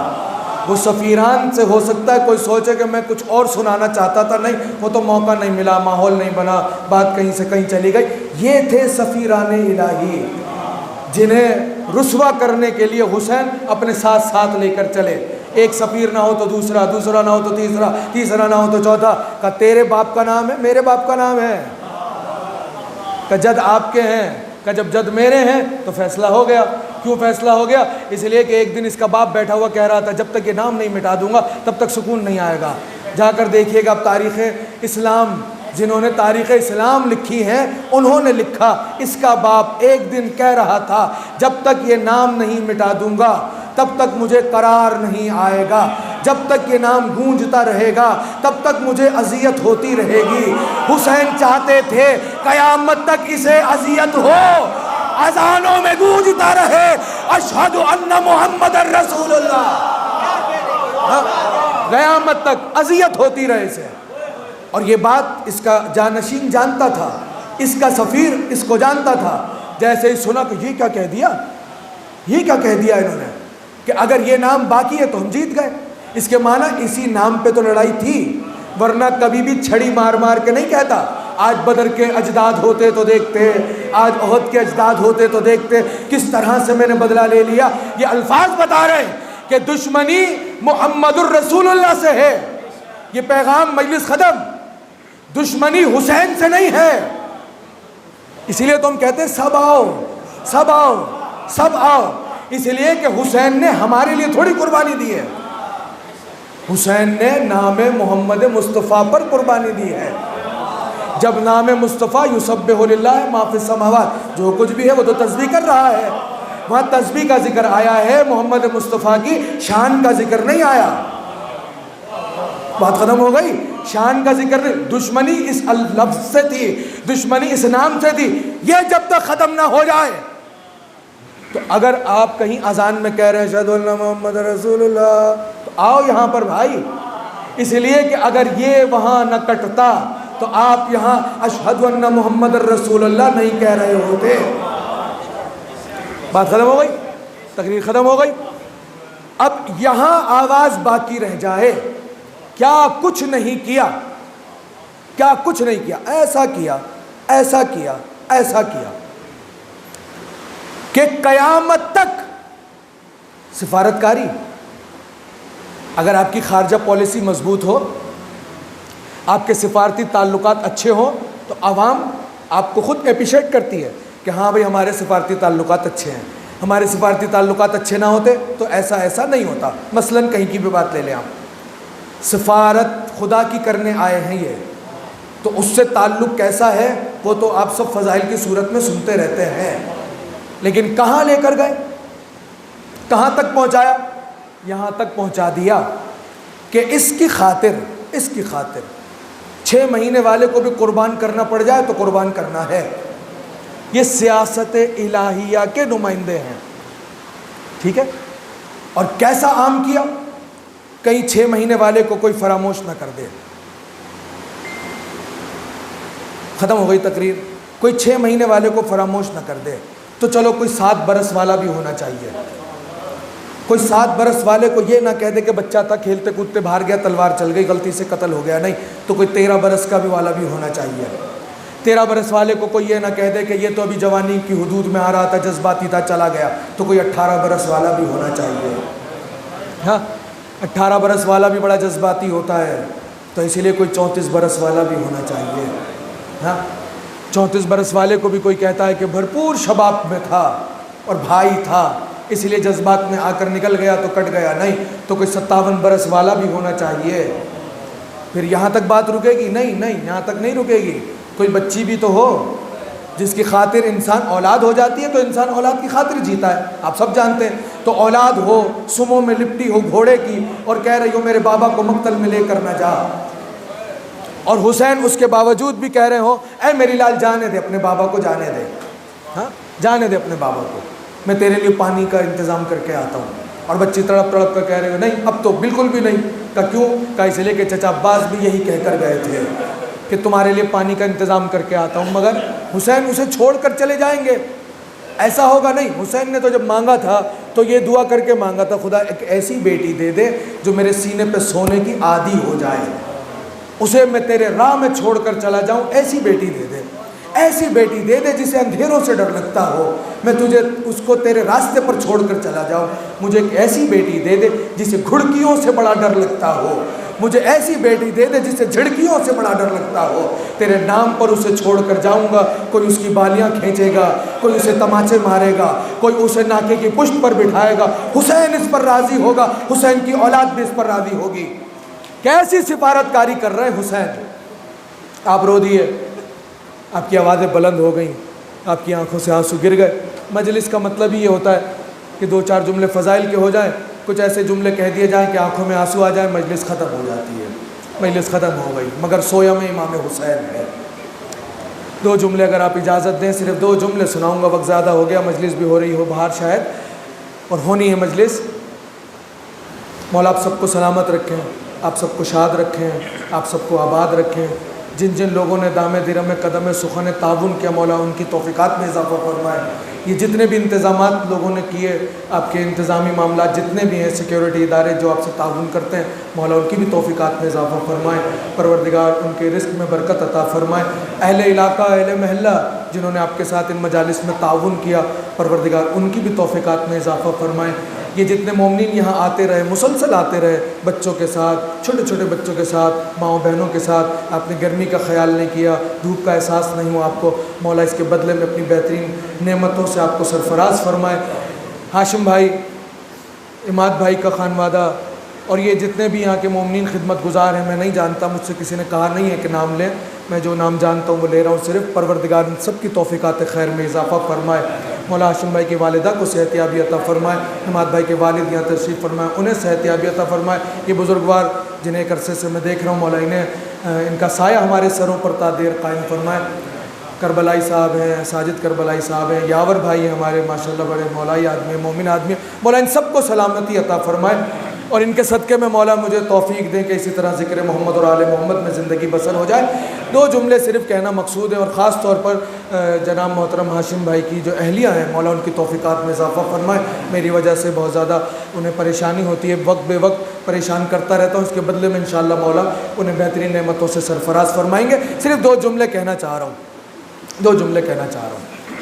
وہ سفیران سے ہو سکتا ہے کوئی سوچے کہ میں کچھ اور سنانا چاہتا تھا، نہیں، وہ تو موقع نہیں ملا، ماحول نہیں بنا، بات کہیں سے کہیں چلی گئی۔ یہ تھے سفیران الہی جنہیں رسوا کرنے کے لیے حسین اپنے ساتھ ساتھ لے کر چلے، ایک سفیر نہ ہو تو دوسرا، دوسرا نہ ہو تو تیسرا، تیسرا نہ ہو تو چوتھا۔ کہا تیرے باپ کا نام ہے، میرے باپ کا نام ہے، کہ جد آپ کے ہیں، کہ جب جد میرے ہیں تو فیصلہ ہو گیا۔ کیوں فیصلہ ہو گیا؟ اس لیے کہ ایک دن اس کا باپ بیٹھا ہوا کہہ رہا تھا جب تک یہ نام نہیں مٹا دوں گا تب تک سکون نہیں آئے گا۔ جا کر دیکھیے گا اب تاریخ اسلام، جنہوں نے تاریخ اسلام لکھی ہے انہوں نے لکھا اس کا باپ ایک دن کہہ رہا تھا جب تک یہ نام نہیں مٹا دوں گا تب تک مجھے قرار نہیں آئے گا، جب تک یہ نام گونجتا رہے گا تب تک مجھے اذیت ہوتی رہے گی۔ حسین چاہتے تھے قیامت تک اسے اذیت ہو، اذانوں میں گونجتا رہے اشہد ان محمد الرسول اللہ، قیامت تک اذیت ہوتی رہے اسے۔ اور یہ بات اس کا جانشین جانتا تھا، اس کا سفیر اس کو جانتا تھا۔ جیسے ہی سنا کہ یہ کیا کہہ دیا، یہ کیا کہہ دیا انہوں نے کہ اگر یہ نام باقی ہے تو ہم جیت گئے، اس کے معنی اسی نام پہ تو لڑائی تھی، ورنہ کبھی بھی چھڑی مار مار کے نہیں کہتا آج بدر کے اجداد ہوتے تو دیکھتے، آج احد کے اجداد ہوتے تو دیکھتے کس طرح سے میں نے بدلہ لے لیا۔ یہ الفاظ بتا رہے ہیں کہ دشمنی محمد الرسول اللہ سے ہے۔ یہ پیغام مجلس ختم، دشمنی حسین سے نہیں ہے۔ اسی لیے تو ہم کہتے ہیں سب آؤ، سب آؤ، سب آؤ، اس لیے کہ حسین نے ہمارے لیے تھوڑی قربانی دی ہے، حسین نے نام محمد مصطفیٰ پر قربانی دی ہے۔ جب نام مصطفیٰ یسبح للہ ما فی السماوات، جو کچھ بھی ہے وہ تو تسبیح کر رہا ہے، وہاں تسبیح کا ذکر آیا ہے، محمد مصطفیٰ کی شان کا ذکر نہیں آیا۔ بات ختم ہو گئی، شان کا ذکر نہیں، دشمنی اس لفظ سے تھی، دشمنی اس نام سے تھی۔ یہ جب تک ختم نہ ہو جائے تو اگر آپ کہیں اذان میں کہہ رہے ہیں اشہد ان محمد رسول اللہ، تو آؤ یہاں پر بھائی، اس لیے کہ اگر یہ وہاں نہ کٹتا تو آپ یہاں اشہد ان محمد رسول اللہ نہیں کہہ رہے ہوتے۔ بات ختم ہو گئی، تقریر ختم ہو گئی۔ اب یہاں آواز باقی رہ جائے، کیا کچھ نہیں کیا، کیا کچھ نہیں کیا، ایسا کیا، ایسا کیا، ایسا کیا کہ قیامت تک سفارتکاری، اگر آپ کی خارجہ پالیسی مضبوط ہو، آپ کے سفارتی تعلقات اچھے ہوں، تو عوام آپ کو خود اپریشیٹ کرتی ہے کہ ہاں بھئی ہمارے سفارتی تعلقات اچھے ہیں۔ ہمارے سفارتی تعلقات اچھے نہ ہوتے تو ایسا نہیں ہوتا۔ مثلا کہیں کی بھی بات لے لیں آپ، سفارت خدا کی کرنے آئے ہیں یہ، تو اس سے تعلق کیسا ہے وہ تو آپ سب فضائل کی صورت میں سنتے رہتے ہیں، لیکن کہاں لے کر گئے، کہاں تک پہنچایا؟ یہاں تک پہنچا دیا کہ اس کی خاطر 6 مہینے والے کو بھی قربان کرنا پڑ جائے تو قربان کرنا ہے۔ یہ سیاست الہیہ کے نمائندے ہیں، ٹھیک ہے؟ اور کیسا عام کیا؟ کہیں 6 مہینے والے کو کوئی فراموش نہ کر دے۔ ختم ہو گئی تقریر، کوئی 6 مہینے والے کو فراموش نہ کر دے، تو چلو کوئی 7 برس والا بھی ہونا چاہیے۔ کوئی 7 برس والے کو یہ نہ کہہ دے کہ بچہ تھا کھیلتے کودتے باہر گیا تلوار چل گئی غلطی سے قتل ہو گیا، نہیں، تو کوئی 13 برس کا بھی والا بھی ہونا چاہیے۔ 13 برس والے کو کوئی یہ نہ کہہ دے کہ یہ تو ابھی جوانی کی حدود میں آ رہا تھا، جذباتی تھا، چلا گیا، تو کوئی 18 برس والا بھی ہونا چاہیے۔ ہاں 18 برس والا بھی بڑا جذباتی ہوتا ہے، تو اسی لیے کوئی 34 برس والا بھی ہونا چاہیے۔ ہاں 34 برس والے کو بھی کوئی کہتا ہے کہ بھرپور شباب میں تھا اور بھائی تھا، اس لیے جذبات میں آ کر نکل گیا تو کٹ گیا، نہیں، تو کوئی 57 برس والا بھی ہونا چاہیے۔ پھر یہاں تک بات رکے گی؟ نہیں، یہاں تک نہیں رکے گی۔ کوئی بچی بھی تو ہو جس کی خاطر انسان اولاد ہو جاتی ہے، تو انسان اولاد کی خاطر جیتا ہے، آپ سب جانتے ہیں۔ تو اولاد ہو، سموں میں لپٹی ہو گھوڑے کی، اور کہہ رہی ہو میرے بابا کو مقتل میں لے کر نہ جا، اور حسین اس کے باوجود بھی کہہ رہے ہو اے میری لال جانے دے، اپنے بابا کو جانے دے، ہاں جانے دے اپنے بابا کو، میں تیرے لیے پانی کا انتظام کر کے آتا ہوں۔ اور بچی تڑپ تڑپ کر کہہ رہے ہو نہیں اب تو بالکل بھی نہیں۔ کہا کیوں؟ کہا اس لیے کہ چچا عباس بھی یہی کہہ کر گئے تھے کہ تمہارے لیے پانی کا انتظام کر کے آتا ہوں، مگر حسین اسے چھوڑ کر چلے جائیں گے، ایسا ہوگا نہیں۔ حسین نے تو جب مانگا تھا تو یہ دعا کر کے مانگا تھا، خدا ایک ایسی بیٹی دے دے جو میرے سینے پہ سونے کی عادی ہو جائے، اسے میں تیرے راہ میں چھوڑ کر چلا جاؤں، ایسی بیٹی دے دے، ایسی بیٹی دے دے جسے اندھیروں سے ڈر لگتا ہو، میں تجھے اس کو تیرے راستے پر چھوڑ کر چلا جاؤں۔ مجھے ایک ایسی بیٹی دے دے جسے گھڑکیوں سے بڑا ڈر لگتا ہو، مجھے ایسی بیٹی دے دے جسے جھڑکیوں سے بڑا ڈر لگتا ہو، تیرے نام پر اسے چھوڑ کر جاؤں گا۔ کوئی اس کی بالیاں کھینچے گا، کوئی اسے تماچے مارے گا، کوئی اسے ناکے کی پشت پر بٹھائے گا، حسین اس پر راضی ہوگا، حسین کی اولاد بھی اس پر راضی ہوگی۔ کیسی سفارتکاری کر رہے حسین؟ آپ رو دیے، آپ کی آوازیں بلند ہو گئیں، آپ کی آنکھوں سے آنسو گر گئے۔ مجلس کا مطلب ہی یہ ہوتا ہے کہ 2-4 جملے فضائل کے ہو جائیں، کچھ ایسے جملے کہہ دیے جائیں کہ آنکھوں میں آنسو آ جائیں، مجلس ختم ہو جاتی ہے، مجلس ختم ہو گئی، مگر سویا میں امام حسین ہے۔ 2 جملے اگر آپ اجازت دیں، صرف 2 جملے سناؤں گا، وقت زیادہ ہو گیا، مجلس بھی ہو رہی ہو باہر شاید، اور ہونی ہے مجلس۔ مولا آپ سب کو سلامت رکھیں، آپ سب کو شاد رکھیں، آپ سب کو آباد رکھیں۔ جن جن لوگوں نے دام درم قدم سخن تعاون کیا، مولا ان کی توفیقات میں اضافہ فرمائے۔ یہ جتنے بھی انتظامات لوگوں نے کیے، آپ کے انتظامی معاملات جتنے بھی ہیں، سیکیورٹی ادارے جو آپ سے تعاون کرتے ہیں، مولا ان کی بھی توفیقات میں اضافہ فرمائے، پروردگار ان کے رزق میں برکت عطا فرمائے، اہل علاقہ اہل محلہ جنہوں نے آپ کے ساتھ ان مجالس میں تعاون کیا، پروردگار ان کی بھی توفیقات میں اضافہ فرمائے۔ یہ جتنے مومنین یہاں آتے رہے، مسلسل آتے رہے، بچوں کے ساتھ، چھوٹے چھوٹے بچوں کے ساتھ، ماؤں بہنوں کے ساتھ، آپ نے گرمی کا خیال نہیں کیا، دھوپ کا احساس نہیں ہوا آپ کو، مولا اس کے بدلے میں اپنی بہترین نعمتوں سے آپ کو سرفراز فرمائے۔ ہاشم بھائی، عماد بھائی کا خانوادہ اور یہ جتنے بھی یہاں کے مومنین خدمت گزار ہیں، میں نہیں جانتا، مجھ سے کسی نے کہا نہیں ہے کہ نام لیں، میں جو نام جانتا ہوں وہ لے رہا ہوں صرف۔ پروردگار ان سب کی توفیقات خیر میں اضافہ فرمائے، مولا ہاشم بھائی کی والدہ کو صحت یابی عطا فرمائے، عماد بھائی کے والد یہاں تشریف فرمائے، انہیں صحت یابی عطا فرمائے۔ یہ بزرگوار جنہیں ایک عرصے سے میں دیکھ رہا ہوں، مولا انہیں ان کا سایہ ہمارے سروں پر تا دیر قائم فرمائے۔ کربلائی صاحب ہیں، ساجد کربلائی صاحب ہیں، یاور بھائی ہیں ہمارے، ماشاءاللہ بڑے مولائی آدمی ہیں، مومن آدمی ہیں، مولا ان سب کو سلامتی عطا فرمائے، اور ان کے صدقے میں مولا مجھے توفیق دیں کہ اسی طرح ذکر محمد اور آل محمد میں زندگی بسر ہو جائے۔ دو جملے صرف کہنا مقصود ہے، اور خاص طور پر جناب محترم ہاشم بھائی کی جو اہلیہ ہیں، مولا ان کی توفیقات میں اضافہ فرمائے۔ میری وجہ سے بہت زیادہ انہیں پریشانی ہوتی ہے، وقت بے وقت پریشان کرتا رہتا ہوں، اس کے بدلے میں انشاءاللہ مولا انہیں بہترین نعمتوں سے سرفراز فرمائیں گے۔ صرف دو جملے کہنا چاہ رہا ہوں،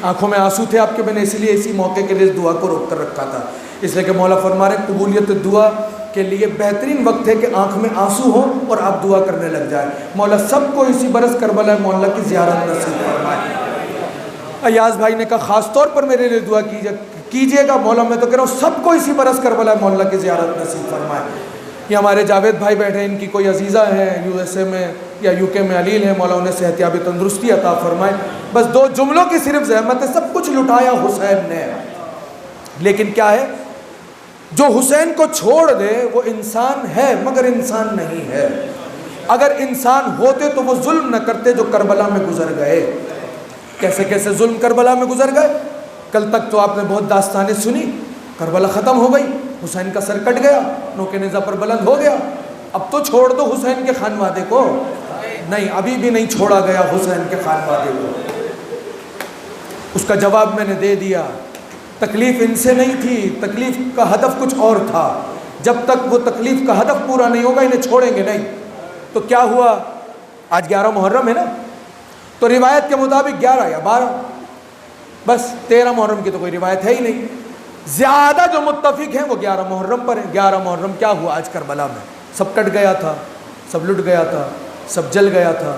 آنکھوں میں آنسو تھے آپ کے، میں نے اسی لیے اسی موقع کے لیے اس دعا کو روک کر رکھا تھا، اس لیے کہ مولا فرما رہے قبولیت دعا کے لیے بہترین وقت ہے کہ آنکھ میں آنسو ہو اور آپ دعا کرنے لگ جائیں۔ مولا سب کو اسی برس کربلا معلیٰ کی زیارت نصیب فرمائے۔ ایاز بھائی نے کہا خاص طور پر میرے لیے دعا کیجئے گا، مولا میں تو کہہ رہا ہوں سب کو اسی برس کربلا معلیٰ کی زیارت نصیب فرمائے۔ یہ ہمارے جاوید بھائی بیٹھے، ان کی کوئی عزیزہ ہیں USA میں یا UK میں علیل ہیں، مولا انہیں صحت یابی تندرستی عطا فرمائے۔ بس دو جملوں کی صرف زحمت ہے، سب کچھ لٹایا حسین نے، لیکن کیا ہے، جو حسین کو چھوڑ دے وہ انسان ہے مگر انسان نہیں ہے۔ اگر انسان ہوتے تو وہ ظلم نہ کرتے جو کربلا میں گزر گئے۔ کیسے کیسے ظلم کربلا میں گزر گئے، کل تک تو آپ نے بہت داستانیں سنی، کربلا ختم ہو گئی، حسین کا سر کٹ گیا، نوک نیزہ پر بلند ہو گیا، اب تو چھوڑ دو حسین کے خانوادے کو۔ نہیں، ابھی بھی نہیں چھوڑا گیا حسین کے خانوادے کو۔ اس کا جواب میں نے دے دیا، تکلیف ان سے نہیں تھی، تکلیف کا ہدف کچھ اور تھا، جب تک وہ تکلیف کا ہدف پورا نہیں ہوگا انہیں چھوڑیں گے نہیں۔ تو کیا ہوا، آج 11 محرم ہے نا، تو روایت کے مطابق 11 یا 12، بس 13 محرم کی تو کوئی روایت ہے ہی نہیں، زیادہ جو متفق ہیں وہ 11 محرم پر ہیں۔ 11 محرم کیا ہوا آج کربلا میں، سب کٹ گیا تھا، سب لٹ گیا تھا، سب جل گیا تھا،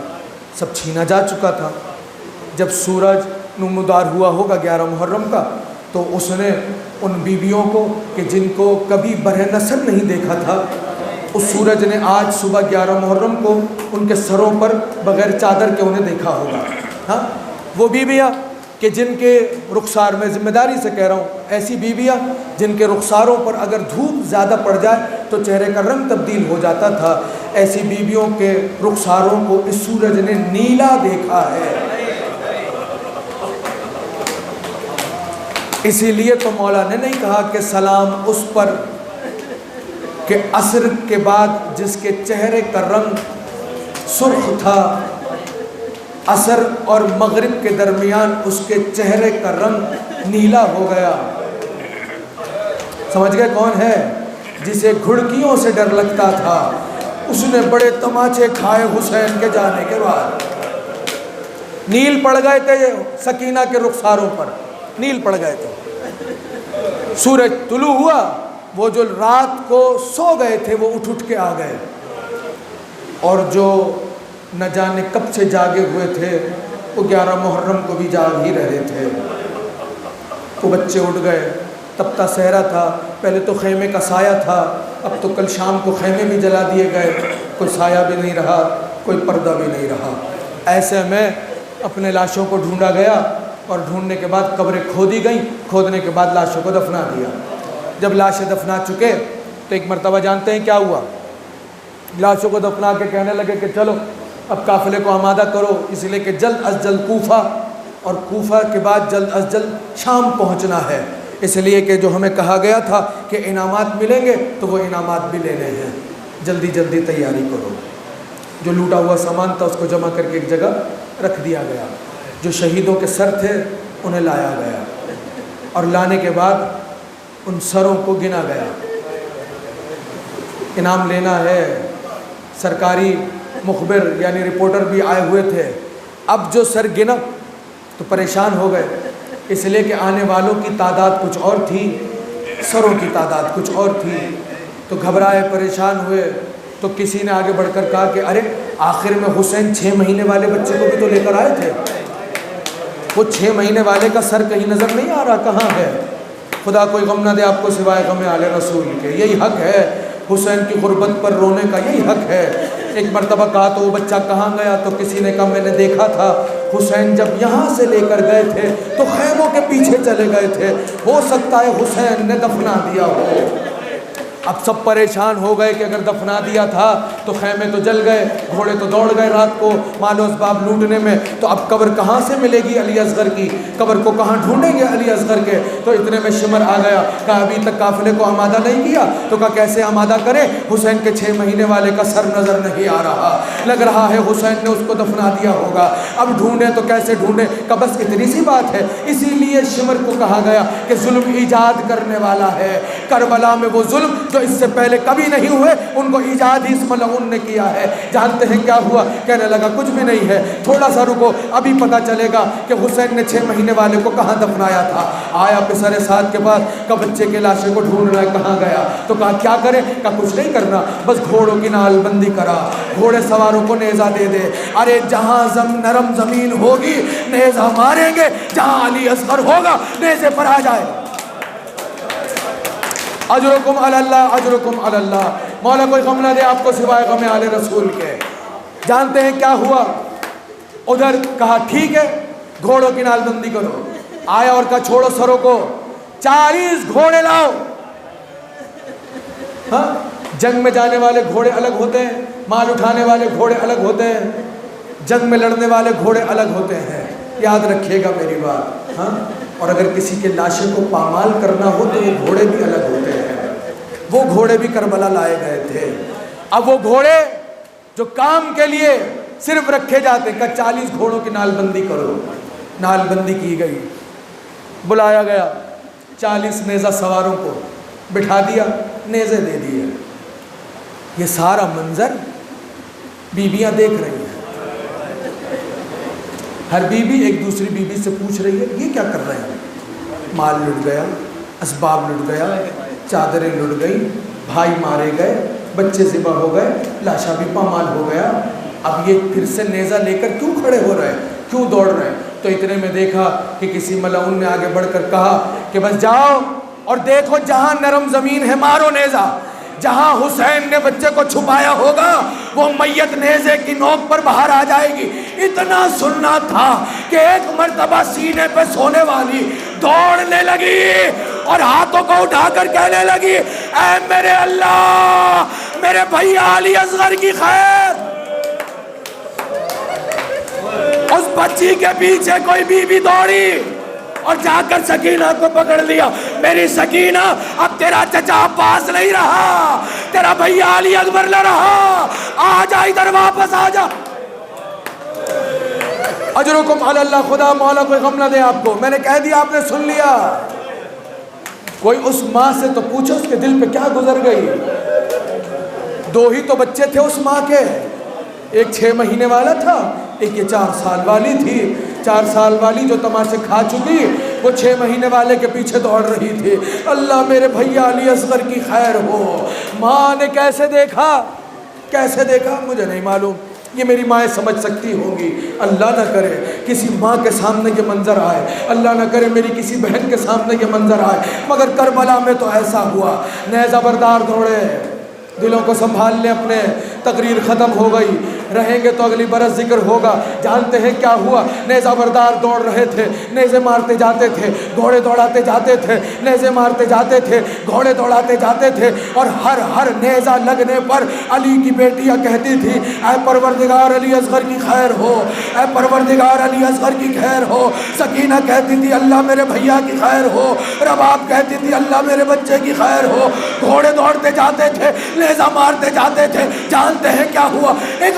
سب چھینا جا چکا تھا۔ جب سورج نمودار ہوا ہوگا 11 محرم کا، تو اس نے ان بیویوں کو کہ جن کو کبھی برہ نظر نہیں دیکھا تھا، اس سورج نے آج صبح 11 محرم کو ان کے سروں پر بغیر چادر کے انہیں دیکھا ہوگا۔ ہاں، وہ بیویاں کہ جن کے رخسار، میں ذمہ داری سے کہہ رہا ہوں، ایسی بیویاں جن کے رخساروں پر اگر دھوپ زیادہ پڑ جائے تو چہرے کا رنگ تبدیل ہو جاتا تھا، ایسی بیویوں کے رخساروں کو اس سورج نے نیلا دیکھا ہے۔ اسی لیے تو مولا نے نہیں کہا کہ سلام اس پر کہ عصر کے بعد جس کے چہرے کا رنگ سرخ تھا، عصر اور مغرب کے درمیان اس کے چہرے کا رنگ نیلا ہو گیا۔ سمجھ گئے کون ہے؟ جسے گھڑکیوں سے ڈر لگتا تھا، اس نے بڑے تماچے کھائے حسین کے جانے کے بعد۔ نیل پڑ گئے تھے سکینہ کے رخساروں پر، نیل پڑ گئے تھے۔ سورج طلوع ہوا، وہ جو رات کو سو گئے تھے وہ اٹھ کے آ گئے، اور جو نہ جانے کب سے جاگے ہوئے تھے وہ 11 محرم کو بھی جاگ ہی رہے تھے۔ وہ بچے اٹھ گئے، تپتا صحرا تھا، پہلے تو خیمے کا سایہ تھا، اب تو کل شام کو خیمے بھی جلا دیے گئے، کوئی سایہ بھی نہیں رہا، کوئی پردہ بھی نہیں رہا۔ ایسے میں اپنے لاشوں کو ڈھونڈا گیا، اور ڈھونڈنے کے بعد قبریں کھودی گئیں، کھودنے کے بعد لاشوں کو دفنا دیا۔ جب لاشیں دفنا چکے تو ایک مرتبہ جانتے ہیں کیا ہوا، لاشوں کو دفنا کے کہنے لگے کہ چلو اب قافلے کو آمادہ کرو، اس لیے کہ جلد از جلد کوفہ، اور کوفہ کے بعد جلد از جلد شام پہنچنا ہے، اس لیے کہ جو ہمیں کہا گیا تھا کہ انعامات ملیں گے تو وہ انعامات بھی لینے ہیں، جلدی جلدی تیاری کرو۔ جو لوٹا ہوا سامان تھا اس کو جمع کر کے ایک جگہ رکھ دیا گیا، جو شہیدوں کے سر تھے انہیں لایا گیا، اور لانے کے بعد ان سروں کو گنا گیا. انعام لینا ہے. سرکاری مخبر یعنی رپورٹر بھی آئے ہوئے تھے. اب جو سر گنا تو پریشان ہو گئے، اس لیے کہ آنے والوں کی تعداد کچھ اور تھی، سروں کی تعداد کچھ اور تھی. تو گھبرائے، پریشان ہوئے. تو کسی نے آگے بڑھ کر کہا کہ ارے آخر میں حسین 6 مہینے والے بچے کو بھی تو لے کر آئے تھے، وہ 6 مہینے والے کا سر کہیں نظر نہیں آ رہا، کہاں ہے؟ خدا کوئی غم نہ دے آپ کو سوائے غم آل رسول کے. یہی حق ہے حسین کی غربت پر رونے کا، یہی حق ہے. ایک مرتبہ کہا تو وہ بچہ کہاں گیا؟ تو کسی نے کہا میں نے دیکھا تھا حسین جب یہاں سے لے کر گئے تھے تو خیموں کے پیچھے چلے گئے تھے، ہو سکتا ہے حسین نے دفنا دیا ہو. اب سب پریشان ہو گئے کہ اگر دفنا دیا تھا تو خیمے تو جل گئے، گھوڑے تو دوڑ گئے رات کو مال و اسباب لوٹنے میں، تو اب قبر کہاں سے ملے گی علی اصغر کی؟ قبر کو کہاں ڈھونڈیں گے علی اصغر کے؟ تو اتنے میں شمر آ گیا. کہا ابھی تک قافلے کو آمادہ نہیں کیا. تو کہا کیسے آمادہ کرے؟ حسین کے 6 مہینے والے کا سر نظر نہیں آ رہا، لگ رہا ہے حسین نے اس کو دفنا دیا ہوگا. اب ڈھونڈیں تو کیسے ڈھونڈیں؟ کہ بس اتنی سی بات ہے. اسی لیے شمر کو کہا گیا کہ ظلم ایجاد کرنے والا ہے. کربلا میں وہ ظلم جو اس سے پہلے کبھی نہیں ہوئے، ان کو ایجاد ہی اس ملعون نے کیا ہے. جانتے ہیں کیا ہوا؟ کہنے لگا کچھ بھی نہیں ہے، تھوڑا سا رکو، ابھی پتہ چلے گا کہ حسین نے 6 مہینے والے کو کہاں دفنایا تھا. آیا پسر سعد کے پاس کہ بچے کے لاشے کو ڈھونڈ رہا ہے، کہاں گیا؟ تو کہا کیا کرے؟ کہا کچھ نہیں کرنا، بس گھوڑوں کی نال بندی کرا، گھوڑے سواروں کو نیزہ دے دے. ارے جہاں نرم زمین ہوگی نیزہ ماریں گے، جہاں علی اصغر ہوگا نیزے پر آ جائے. اجرکم علی اللہ، اجرکم علی اللہ. مولا کوئی غم نہ دے آپ کو سوائے غم آل رسول کے. جانتے ہیں کیا ہوا؟ ادھر کہا ٹھیک ہے گھوڑوں کی نال بندی کرو. آیا اور کہا چھوڑو سروں کو، 40 گھوڑے لاؤ. ہاں جنگ میں جانے والے گھوڑے الگ ہوتے ہیں، مال اٹھانے والے گھوڑے الگ ہوتے ہیں، جنگ میں لڑنے والے گھوڑے الگ ہوتے ہیں. یاد رکھیے گا میری بات. ہاں اور اگر کسی کے لاشے کو پامال کرنا ہو تو وہ گھوڑے بھی الگ ہوتے ہیں. وہ گھوڑے بھی کربلا لائے گئے تھے. اب وہ گھوڑے جو کام کے لیے صرف رکھے جاتے کہ 40 گھوڑوں کی نال بندی کرو. نال بندی کی گئی، بلایا گیا، 40 نیزہ سواروں کو بٹھا دیا، نیزے دے دیے. یہ سارا منظر بیویاں دیکھ رہی ہیں. ہر بیوی ایک دوسری بیوی سے پوچھ رہی ہے یہ کیا کر رہے ہیں؟ مال لٹ گیا، اسباب لٹ گیا، چادریں لٹ گئی، بھائی مارے گئے، بچے ذبح ہو گئے، لاشا بھی پامال ہو گیا. اب یہ پھر سے نیزہ لے کر کیوں کھڑے ہو رہے ہیں، کیوں دوڑ رہے ہیں؟ تو اتنے میں دیکھا کہ کسی ملعون نے آگے بڑھ کر کہا کہ بس جاؤ اور دیکھو جہاں نرم زمین ہے مارو نیزہ. جہاں حسین نے بچے کو چھپایا ہوگا وہ میت نیزے کی نوک پر باہر آ جائے گی. اتنا سننا تھا کہ ایک مرتبہ سینے پہ سونے والی دوڑنے لگی اور ہاتھوں کو اٹھا کر کہنے لگی اے میرے اللہ میرے بھیا علی اصغر کی خیر. اس بچی کے پیچھے کوئی بیوی دوڑی اور جا کر سکینہ کو پکڑ لیا. میری سکینہ اب تیرا چچا پاس نہیں رہا، تیرا بھیا علی اکبر نہ رہا، آ جا ادھر واپس آ جا. اجرکم علی اللہ. خدا مولا کوئی غم نہ دے آپ کو. میں نے کہہ دیا آپ نے سن لیا. کوئی اس ماں سے تو پوچھو اس کے دل پہ کیا گزر گئی. 2 ہی تو بچے تھے اس ماں کے، ایک 6 مہینے والا تھا، ایک یہ 4 سال والی تھی. 4 سال والی جو تماشے کھا چکی وہ 6 مہینے والے کے پیچھے دوڑ رہی تھی. اللہ میرے بھیا علی اصغر کی خیر ہو. ماں نے کیسے دیکھا، کیسے دیکھا مجھے نہیں معلوم. یہ میری مائیں سمجھ سکتی ہوں گی. اللہ نہ کرے کسی ماں کے سامنے یہ منظر آئے، اللہ نہ کرے میری کسی بہن کے سامنے یہ منظر آئے. مگر کربلا میں تو ایسا ہوا. نیزہ بردار دوڑے، دلوں کو سنبھال لیں اپنے. تقریر ختم ہو گئی، رہیں گے تو اگلی برس ذکر ہوگا. جانتے ہیں کیا ہوا؟ نیزہ بردار دوڑ رہے تھے، نیزے مارتے جاتے تھے، گھوڑے دوڑاتے جاتے تھے، نیزے مارتے جاتے تھے، گھوڑے دوڑاتے جاتے تھے. اور ہر نیزہ لگنے پر علی کی بیٹیاں کہتی تھی اے پروردگار علی اصغر کی خیر ہو، اے پروردگار علی اصغر کی خیر ہو. سکینہ کہتی تھی اللہ میرے بھیا کی خیر ہو. رباب کہتی تھی اللہ میرے بچے کی خیر ہو. گھوڑے دوڑتے جاتے تھے، نیزہ مارتے جاتے تھے. جانتے ہیں کیا ہوا؟ ایک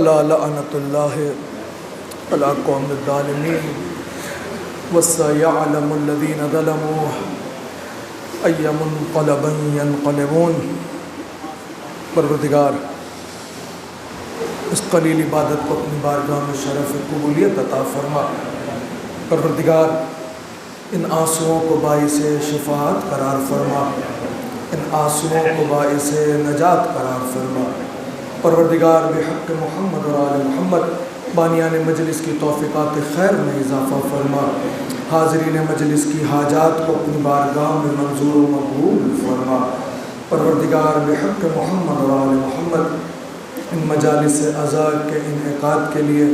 الا لعنت اللہ علی قوم الظالمین وسیعلم الذین ظلموا ای منقلب ینقلبون۔ پروردگار اس قلیل عبادت کو اپنی بارگاہ میں شرف قبولیت عطا فرما۔ پروردگار ان آنسوؤں کو باعث شفاعت قرار فرما، ان آنسوؤں کو باعث نجات قرار فرما۔ پروردگار بحق محمد اور آل محمد بانیان مجلس کی توفیقات خیر میں اضافہ فرما، حاضرین مجلس کی حاجات کو اپنی بارگاہ میں منظور و مقبول فرما۔ پروردگار بحق محمد اور آل محمد ان مجالس عزا کے انعقاد کے لیے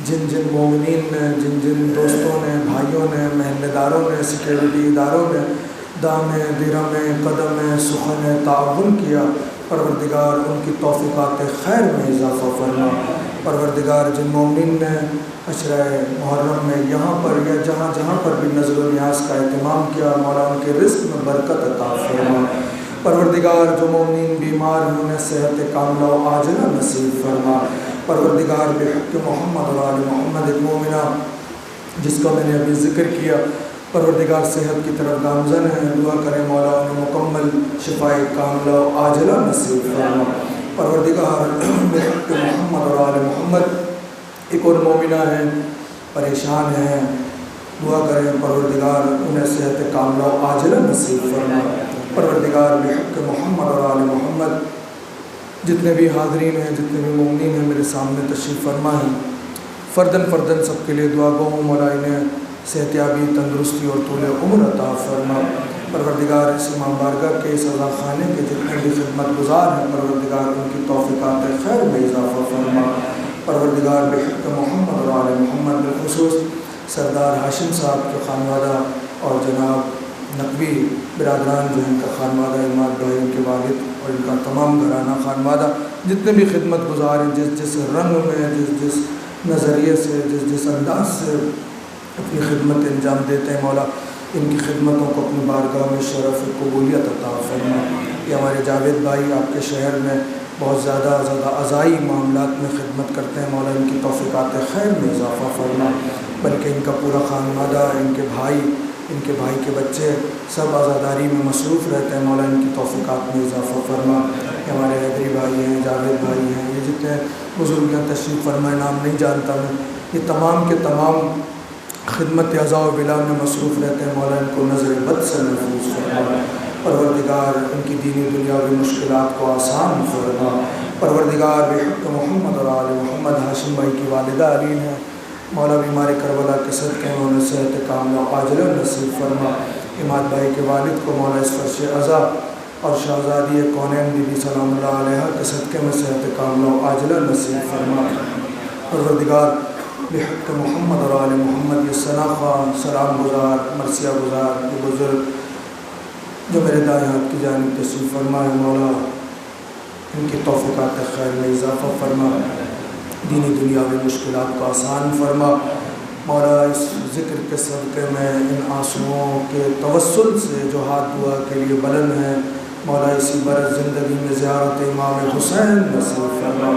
جن جن مومنین نے، جن جن دوستوں نے، بھائیوں نے، محلے داروں نے، سیکیورٹی اداروں نے دام درم قدم سخن تعاون کیا، پروردگار ان کی توفیقات خیر میں اضافہ فرما۔ پروردگار جن مومنین نے عشرہ محرم میں یہاں پر یا جہاں جہاں پر بھی نظر و نیاز کا اہتمام کیا، مولا ان کے رزق میں برکت عطا فرما۔ پروردگار جو مومنین بیمار ہیں انہیں صحت کاملہ و عاجلہ نصیب فرما۔ پروردگار بحق محمد اور آل محمد ایک مومنہ جس کا میں نے ابھی ذکر کیا، پروردگار صحت کی طرف گامزن ہے، دعا کریں مولا انہیں مکمل شفاء کاملہ و عاجلہ نصیب فرما۔ پروردگار بحق محمد اور آل محمد ایک اور مومنہ ہیں، پریشان ہیں، دعا کریں پروردگار انہیں صحت کاملہ و عاجلہ نصیب فرما۔ پروردگار بحق محمد اور آل محمد جتنے بھی حاضرین ہیں، جتنے بھی مومنین ہیں میرے سامنے تشریف فرما ہیں، فردن فردن سب کے لیے دعا گو ہوں، مولا انہیں صحت یابی، تندرستی اور طول عمر عطا فرما۔ پروردگار اس امام بارگاہ کے اس عزا خانے کے جتنے بھی خدمت گزار ہیں، پروردگار ان کی توفیقات خیر میں اضافہ فرما۔ پروردگار بحق محمد اور آل محمد بالخصوص سردار ہاشم صاحب کے خانوادہ اور جناب نقوی برادران جو ہیں ان کا خانوادہ، اماد بھائی ان کے والد اور ان کا تمام گھرانہ خانوادہ جتنے بھی خدمت گزار ہیں، جس جس رنگ میں، جس جس نظریے سے، جس جس انداز سے اپنی خدمت انجام دیتے ہیں، مولا ان کی خدمتوں کو اپنی بارگاہ میں شرف قبولیت عطا فرما۔ یہ ہمارے جاوید بھائی آپ کے شہر میں بہت زیادہ عزائی معاملات میں خدمت کرتے ہیں، مولا ان کی توفیقات خیر میں اضافہ فرما، بلکہ ان کا پورا خانوادہ، ان کے بھائی کے بچے سب عزاداری میں مصروف رہتے ہیں، مولا ان کی توفیقات میں اضافہ فرما۔ یہ ہمارے حیدری بھائی ہیں، جاوید بھائی ہیں، یہ جتنے بزرگیاں تشریف فرمائے نام نہیں جانتا میں، یہ تمام کے تمام خدمت عزا و بلا میں مصروف رہتے ہیں، مولا ان کو نظر بد سے محفوظ فرما۔ پروردگار ان کی دینی دنیاوی مشکلات کو آسان فرما۔ پروردگار بحق محمد اور آل محمد ہاشم بھائی کی والدہ علیم ہیں، مولا بیمار کربلا کے صدقے میں انہیں صحت کاملہ و عاجلہ نصیب فرما۔ اماد بھائی کے والد کو مولا اس فرش عزا اور شہزادی کونین بی بی سلام اللہ علیہ کے صدقے میں صحت کاملہ و عاجلہ نصیب فرما۔ پروردگار بحق محمد اور آل محمد یہ ثنا خواہ، سلام گزار، مرثیہ گزار، یہ بزرگ جو میرے دائیں ہاتھ کی جانب تشریف فرما ہے، مولا ان کی توفیقات خیر میں اضافہ فرما، دینی دنیاوی مشکلات کو آسان فرما۔ مولا اس ذکر کے صدقے میں ان آنسوؤں کے توسل سے جو ہاتھ دعا کے لیے بلند ہیں، مولا اسی برس زندگی میں زیارت امام حسین نصیب فرما،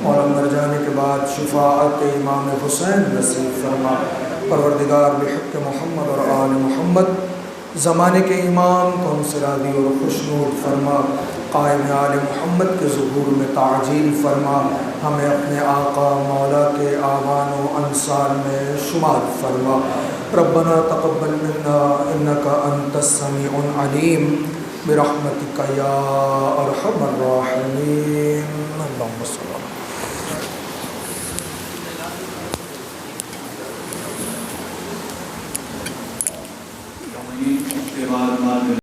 مولا مر جانے کے بعد شفاعت امام حسین نصیب فرما۔ پروردگار بحق محمد اور آل محمد زمانے کے امام کو انصرادی اور خوشنود فرما، قائم آل محمد کے ظہور میں تعجیل فرما، ہمیں اپنے آقا مولا کے آوان و انصار میں شمار فرما۔ ربنا تقبل منا انک انت السمیع العلیم برحمتک یا ارحم الراحمین۔ اللہم صل علی